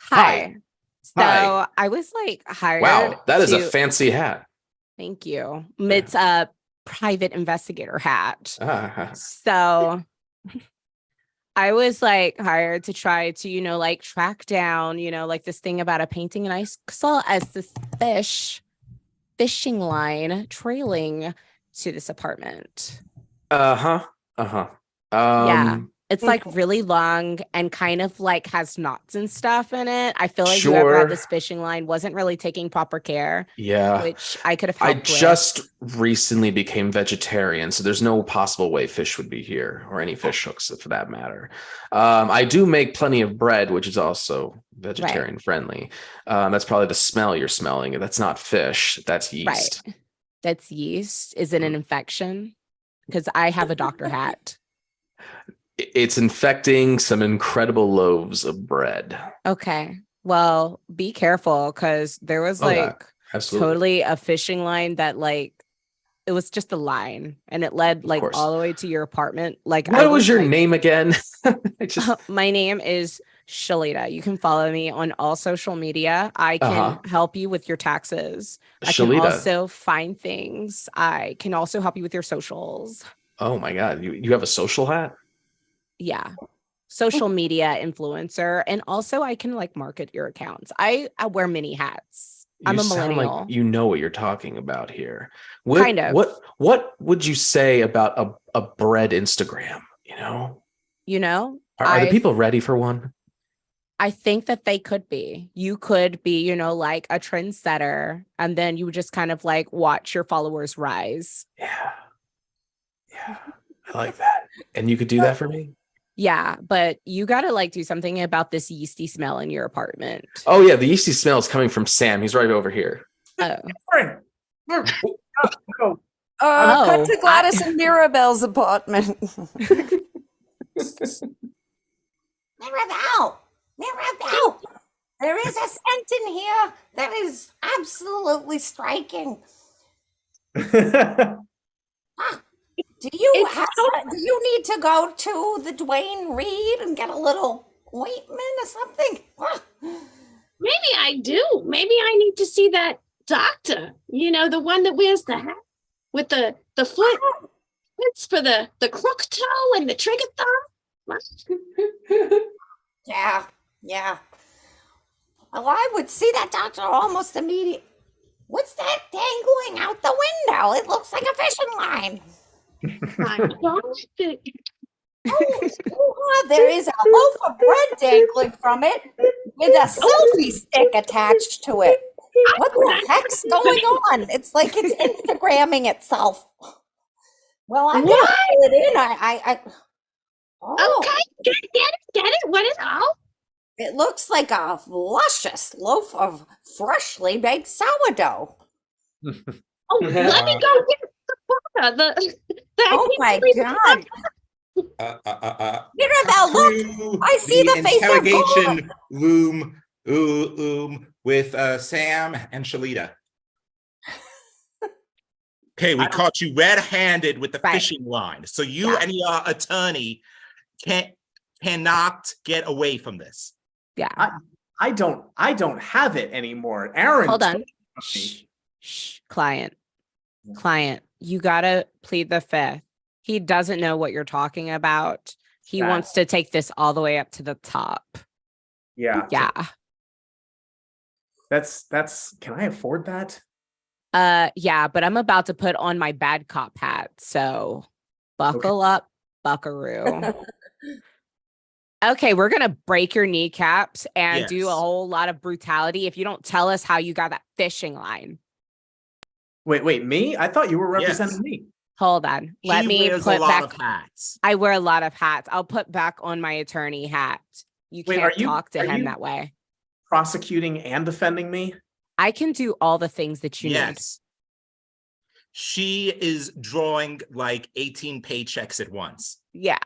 Hi. So Hi. I was like hired. Wow, that is a to- fancy hat. Thank you. It's a private investigator hat. Ah, So I was like hired to try to, like track down, like this thing about a painting. And I saw as this fishing line trailing to this apartment. uh-huh. Yeah. It's like really long and kind of like has knots and stuff in it. I feel like whoever Sure. had this fishing line wasn't really taking proper care, Yeah. which I could have I helped with. just recently became vegetarian, so there's no possible way fish would be here, or any fish hooks for that matter. I do make plenty of bread, which is also vegetarian friendly. That's probably the smell you're smelling. That's not fish, that's yeast. Right. That's yeast. Is it an infection? Because I have a doctor hat. It's infecting some incredible loaves of bread. Okay. Well, be careful because there was Oh, yeah. like Absolutely. totally a fishing line that like it was just a line and it led like course. all the way to your apartment. Like What was your like, name again? I just My name is Shalita. You can follow me on all social media. I can Uh-huh. help you with your taxes. I can Shalita. also find things. I can also help you with your socials. Oh my God, you have a social hat? Yeah. Social media influencer. And also I can like market your accounts. I wear many hats. I'm You a sound millennial. like you know what you're talking about here. Kind of. What would you say about a bread Instagram? You know, You know, are the people ready for one? I think that they could be. You could be, you know, like a trendsetter, and then you would just kind of like watch your followers rise. Yeah. Yeah. I like that. And you could do that for me? Yeah, but you got to like do something about this yeasty smell in your apartment. Oh, yeah. The yeasty smell is coming from Sam. He's right over here. Oh. Cut to Gladys and Mirabelle's apartment. Mirabelle, there is a scent in here that is absolutely striking. Do you need to go to the Dwayne Reed and get a little ointment or something? Maybe I do. Maybe I need to see that doctor. You know, the one that wears the hat with the foot. It's for the crook toe and the trigger thumb. Yeah. Well, I would see that doctor almost immediately. What's that dangling out the window? It looks like a fishing line. There is a loaf of bread dangling from it with a selfie stick attached to it. What the heck's going on? It's like it's Instagramming itself. Well, I'm gonna pull it in. Okay, get it. What is it? It looks like a luscious loaf of freshly baked sourdough. Oh, let me go get the oh my God. Mirabelle, look! I see the face of interrogation room with Sam and Shalita. Okay, we caught you red-handed with the fishing line. So you and your attorney cannot get away from this. Yeah. I don't have it anymore. Aaron. Hold on. Shh. Client, you gotta plead the fifth. He doesn't know what you're talking about. He wants to take this all the way up to the top. Yeah. That's can I afford that? Yeah, but I'm about to put on my bad cop hat. So buckle up, buckaroo. Okay, we're gonna break your kneecaps and do a whole lot of brutality if you don't tell us how you got that fishing line. Wait, me? I thought you were representing me. Hold on. Let me put back hats. I wear a lot of hats. I'll put back on my attorney hat. You can't talk to him that way. Prosecuting and defending me? I can do all the things that you need. She is drawing like 18 paychecks at once. Yeah.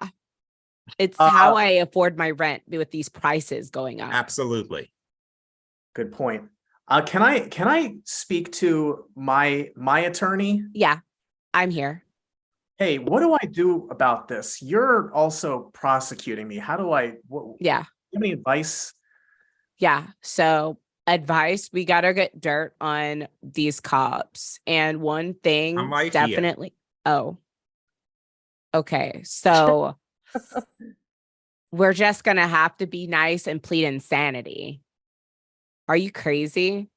It's how I afford my rent with these prices going up. Absolutely. Good point. Can I speak to my attorney? Yeah, I'm here. Hey, what do I do about this? You're also prosecuting me. How do I? Give me advice. Yeah. So advice, we gotta get dirt on these cops. And one thing definitely. Oh. Okay. So we're just gonna have to be nice and plead insanity. Are you crazy?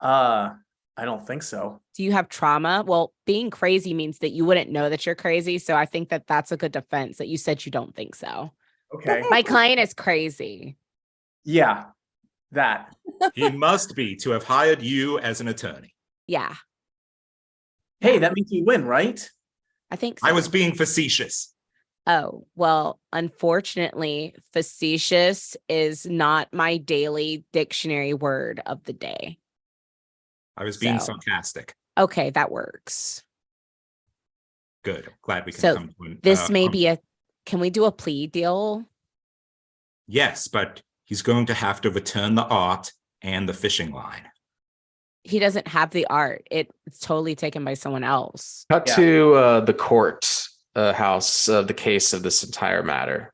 I don't think so. Do you have trauma? Well, being crazy means that you wouldn't know that you're crazy. So I think that that's a good defense that you said you don't think so. Okay. My client is crazy. Yeah, that. He must be to have hired you as an attorney. Yeah. Hey, that means you win, right? I think so. I was being facetious. Oh, well, unfortunately, facetious is not my daily dictionary word of the day. I was being sarcastic. Okay, that works. Good. Glad we can come to an, this may be can we do a plea deal? Yes, but he's going to have to return the art and the fishing line. He doesn't have the art. It's totally taken by someone else. Cut to the court house of the case of this entire matter.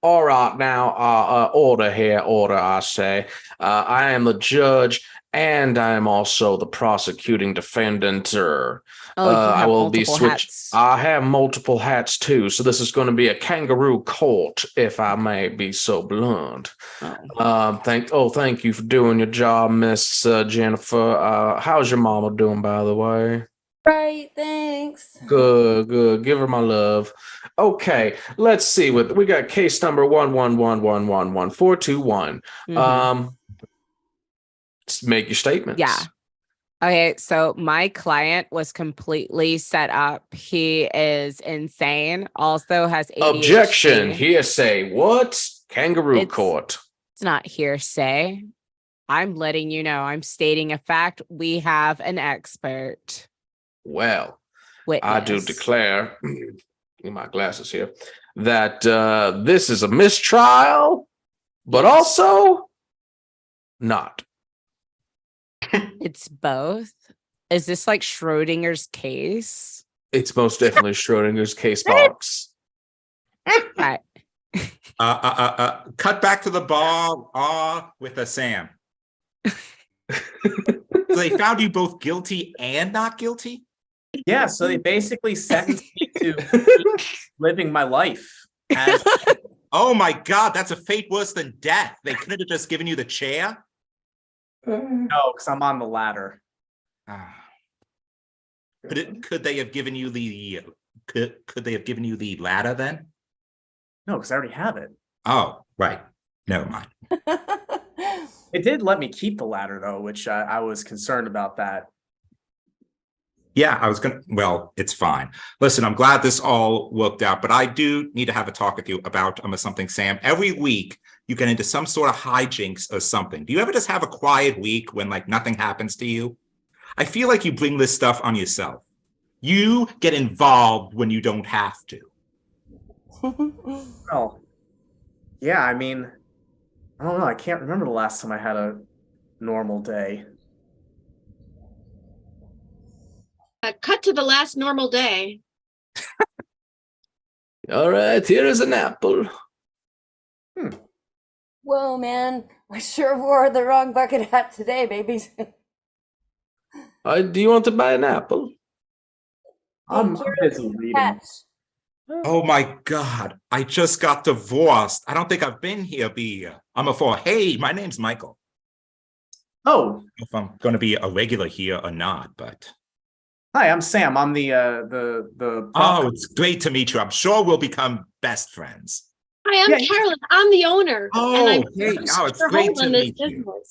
All right, now, order here, order, I say. I am the judge, and I am also the prosecuting defendant. I will be switched. I have multiple hats too, so this is going to be a kangaroo court, if I may be so blunt. Thank you for doing your job, Miss Jennifer. How's your mama doing, by the way? Right, thanks. Good, good. Give her my love. Okay, let's see. We got case number 111111421. Make your statements. Yeah. Okay, so my client was completely set up. He is insane. Also has ADHD. Objection. Hearsay. What? Kangaroo court. It's not hearsay. I'm letting you know. I'm stating a fact. We have an expert. Well, Witness. I do declare, in my glasses here, that this is a mistrial, but also not. It's both. Is this like Schrodinger's case? It's most definitely Schrodinger's case box. Right. Cut back to the bar with a Sam. So they found you both guilty and not guilty? Yeah, so they basically sentenced me to living my life. As Oh my God, that's a fate worse than death. They couldn't have just given you the chair? no, because I'm on the ladder. Could they have given you the could they have given you the ladder then? No, because I already have it. Oh, right. Never mind. It did let me keep the ladder though, which I was concerned about that. Yeah, I was well, it's fine. Listen, I'm glad this all worked out, but I do need to have a talk with you about something, Sam. Every week you get into some sort of hijinks or something. Do you ever just have a quiet week when like nothing happens to you? I feel like you bring this stuff on yourself. You get involved when you don't have to. Oh, yeah, I mean, I don't know. I can't remember the last time I had a normal day. Cut to the last normal day. All right, here is an apple. Whoa, man. I sure wore the wrong bucket hat today, babies. Do you want to buy an apple? I'm busy reading. Oh my God, I just got divorced. I don't think I've been here before. Hey, my name's Michael. Oh, If I'm going to be a regular here or not, but. hi, I'm Sam. I'm the Oh, it's great to meet you. I'm sure we'll become best friends. Hi, I'm Carolyn. I'm the owner. Oh, and hey, it's great to meet you.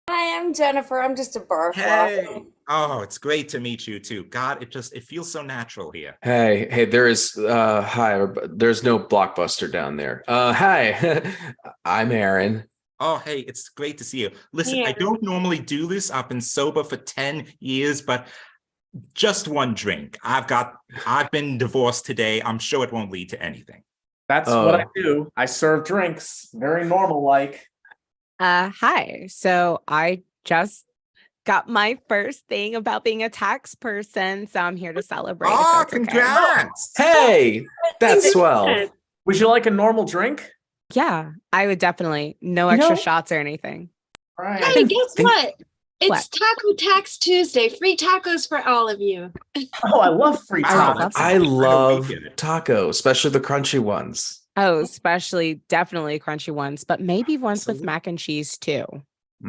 Hi, I'm Jennifer. I'm just a barfly. Hey, oh, it's great to meet you too. God, it feels so natural here. Hey, there is hi, there's no Blockbuster down there. Hi, I'm Aaron. Oh, hey, it's great to see you. Listen, Yeah. I don't normally do this. I've been sober for 10 years, but just one drink. I've been divorced today. I'm sure it won't lead to anything. That's what I do. I serve drinks, very normal like. Hi. So I just got my first thing about being a tax person, so I'm here to celebrate. if Oh, that's okay. congrats. Hey, that's swell. Would you like a normal drink? Yeah, I would definitely. No You extra know- shots or anything. Right. Hey, guess think- what? It's What? Taco Tax Tuesday. Free tacos for all of you. Oh, I love free I tacos. love I love get it. tacos, especially the crunchy ones. Oh, especially definitely crunchy ones, but maybe ones with mac and cheese too.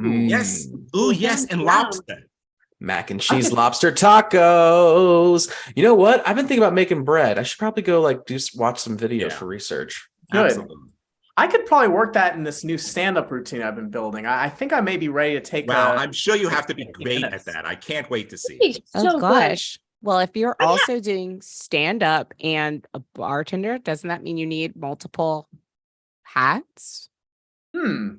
Yes. Ooh, yes, and Yum. lobster. Mac and cheese lobster tacos. You know what? I've been thinking about making bread. I should probably go watch some videos Yeah. for research. Good. Absolutely. I could probably work that in this new stand-up routine I've been building. I think I may be ready to take Well, a I'm sure you have to be 15 great at minutes. that. I can't wait to see. Hey, Oh so good. gosh. Well, if you're yeah. also doing stand up and a bartender, doesn't that mean you need multiple hats? Hmm.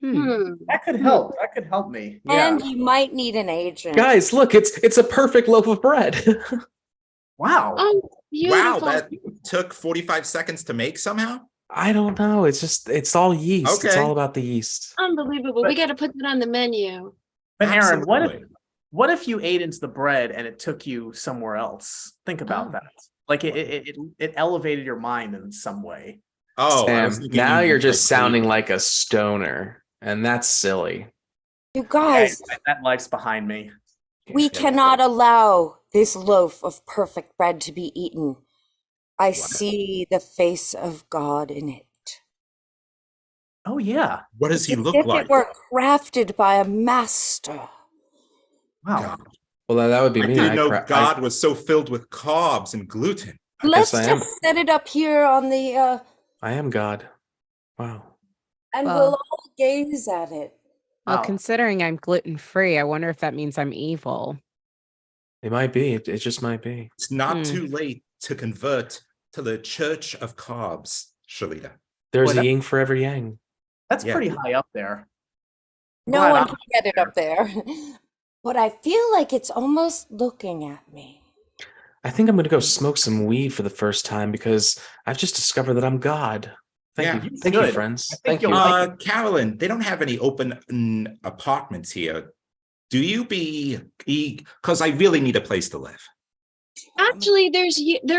Hmm. That could help. That could help me. Yeah. And you might need an agent. Guys, look, it's a perfect loaf of bread. Wow. Oh, Wow, beautiful. that took 45 seconds to make somehow? I don't know. It's all yeast. It's Okay. all about the yeast. Unbelievable. We got to put that on the menu. But Aaron, Absolutely. what if you ate into the bread and it took you somewhere else? Think about Oh. that. Like it elevated your mind in some way. Oh, I Sam, was thinking now you you're meant just like sounding gluten. like a stoner, and that's silly. You guys, That life's behind me. we cannot allow this loaf of perfect bread to be eaten. I see the face of God in it. Oh yeah. What does he As look if like? it were crafted by a master. Wow. God. Well, that would be I me. didn't know God was so filled with carbs and gluten. Let's I am. just set it up here on the I am God. Wow. and Well- we'll all gaze at it. Well, Oh. considering I'm gluten-free, I wonder if that means I'm evil. It might be. It just might be. It's not too late to convert to the Church of Carbs, Shalita. There's Boy, a yin for every yang. That's Yeah. pretty high up there. No Glad one I'm can get it up there. But I feel like it's almost looking at me. I think I'm going to go smoke some weed for the first time because I've just discovered that I'm God. Thank Yeah. you. Thank you, Good. friends. I think Thank you'll you. like Carolyn, they don't have any open apartments here. Do you because I really need a place to live. Actually, there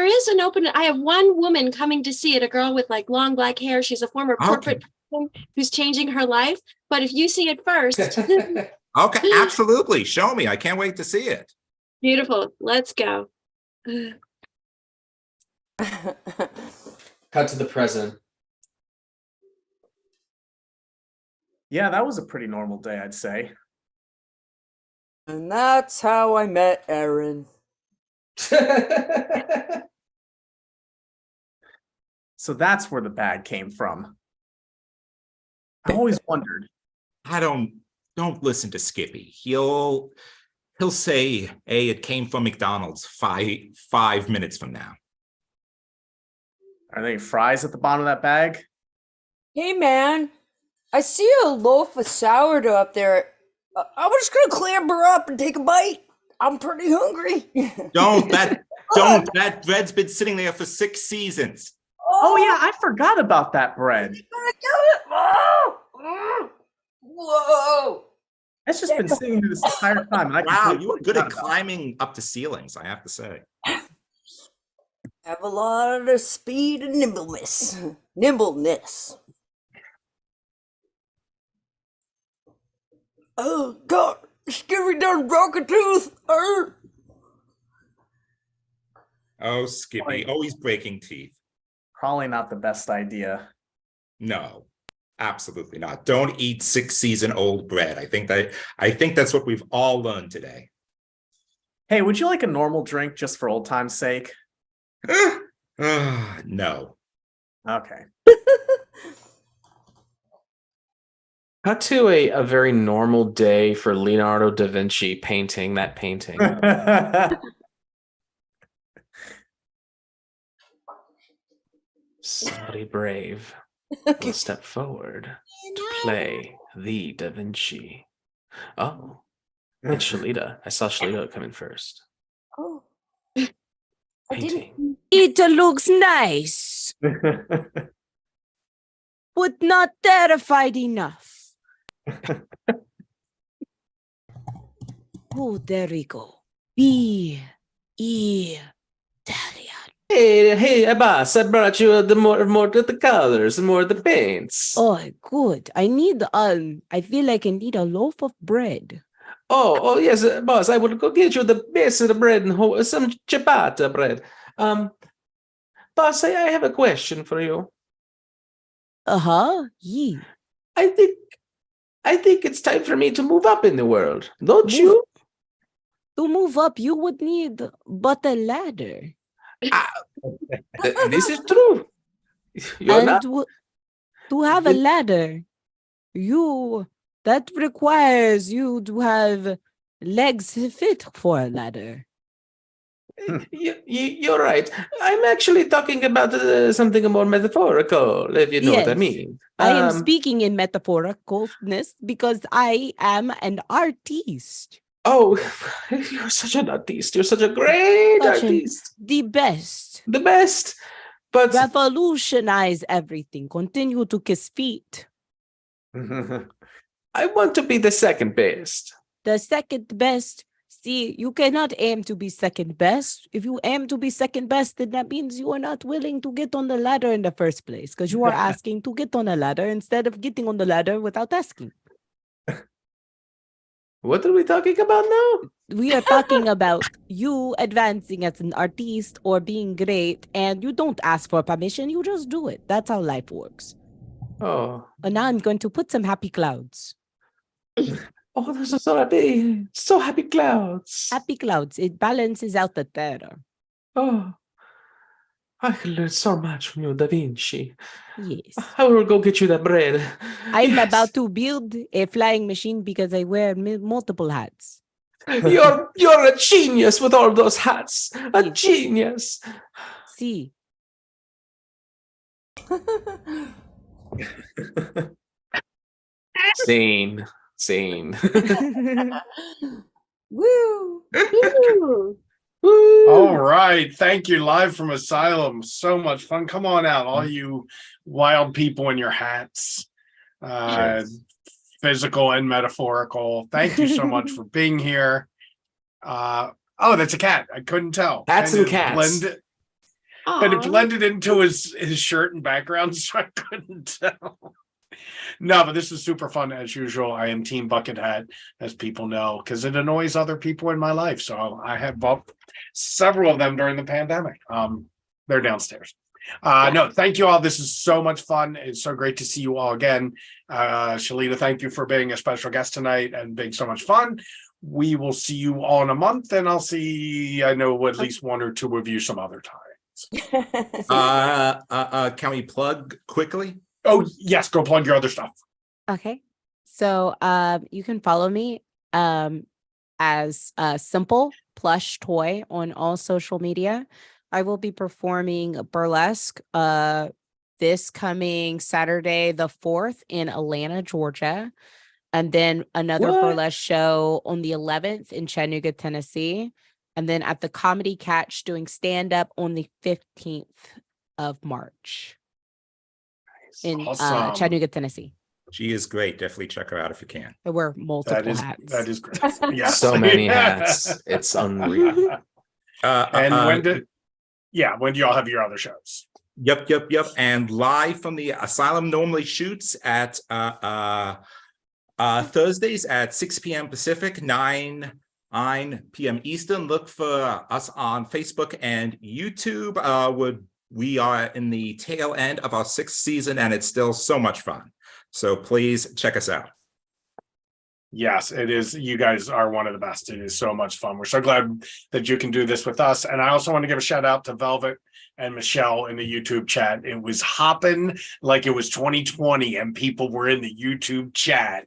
is an open. I have one woman coming to see it, a girl with like long black hair. She's a former corporate person who's changing her life. But if you see it first, Okay, absolutely. Show me. I can't wait to see it. beautiful. Let's go. Cut to the present. Yeah, that was a pretty normal day, I'd say. And that's how I met Aaron. So that's where the bag came from. I always wondered. Don't listen to Skippy. He'll say, hey, it came from McDonald's 5 minutes from now. Are there fries at the bottom of that bag? Hey man, I see a loaf of sourdough up there. I'm just gonna clamber up and take a bite. I'm pretty hungry. Don't. That bread's been sitting there for 6 seasons. Oh yeah, I forgot about that bread. Whoa! It's just been sitting here this entire time. And I Wow, completely you were good at forgot about it. climbing up to ceilings, I have to say. Have a lot of speed and nimbleness. Oh God! Scary done broke a tooth. Oh, Skippy, always breaking teeth. Probably not the best idea. No, absolutely not. Don't eat 6-season-old bread. I think that's what we've all learned today. Hey, would you like a normal drink just for old time's sake? No. Okay. Cut to a very normal day for Leonardo da Vinci painting that painting. Somebody brave will step forward to play the Da Vinci. Oh, it's Shalita. I saw Shalita come in first. Oh. Painting. It looks nice, but not terrified enough. Oh, there we go. Be Italian. Hey, boss! I brought you the more of the colors and more of the paints. Oh, good. I feel like I need a loaf of bread. Oh, yes, boss. I will go get you the best of the bread and some ciabatta bread. Boss, I have a question for you. Yeah. I think it's time for me to move up in the world, don't you? To move up, you would need but a ladder. This is true. You're not. To have a ladder, that requires you to have legs fit for a ladder. You're right. I'm actually talking about something more metaphorical, if you know what I Yes. mean. I am speaking in metaphoricalness because I am an artiste. Oh, you're such an artist. You're such a great artist. The best. The best. But Revolutionize everything. Continue to kiss feet. I want to be the second best. The second best. See, you cannot aim to be second best. If you aim to be second best, then that means you are not willing to get on the ladder in the first place because you are asking to get on a ladder instead of getting on the ladder without asking. What are we talking about now? We are talking about you advancing as an artiste or being great, and you don't ask for permission, you just do it. That's how life works. Oh. And now I'm going to put some happy clouds. Oh, this is so happy clouds. Happy clouds. It balances out the terror. Oh, I can learn so much from you, Da Vinci. Yes. I will go get you that bread. I'm Yes. about to build a flying machine because I wear multiple hats. You're a genius with all those hats. A Yes. genius. See. Scene. Woo! Ooh. Woo. All right. Thank you. Live from Asylum. So much fun. Come on out, all you wild people in your hats. Physical and metaphorical. Thank you so much for being here. Oh, that's a cat. I couldn't tell. Hats and cats. But it Aw. blended into his shirt and background, so I couldn't tell. No, but this is super fun as usual. I am Team Bucket Hat, as people know, because it annoys other people in my life. So I have bought several of them during the pandemic. They're downstairs. No, thank you all. This is so much fun. It's so great to see you all again. Shalita, thank you for being a special guest tonight and being so much fun. We will see you all in a month, and I'll see, I know, at least one or two of you some other times. Can we plug quickly? Oh, yes, go plug your other stuff. Okay. So you can follow me as Simple Plush Toy on all social media. I will be performing burlesque this coming Saturday, the 4th in Atlanta, Georgia. And then another What? burlesque show on the 11th in Chattanooga, Tennessee. And then at the Comedy Catch doing stand-up on the 15th of March in Awesome. Chattanooga, Tennessee. She is great. Definitely check her out if you can. I wear multiple hats. That is great. Yes. So many hats. It's unreal. And when do y'all have your other shows? Yep. And live from the Asylum normally shoots at Thursdays at 6 p.m. Pacific, 9 p.m. Eastern. Look for us on Facebook and YouTube. We are in the tail end of our 6th season, and it's still so much fun. So please check us out. Yes, it is. You guys are one of the best. It is so much fun. We're so glad that you can do this with us. And I also want to give a shout out to Velvet and Michelle in the YouTube chat. It was hopping like it was 2020 and people were in the YouTube chat.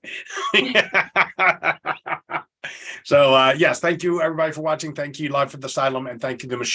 So yes, thank you everybody for watching. Thank you live from the Asylum, and thank you to Michelle.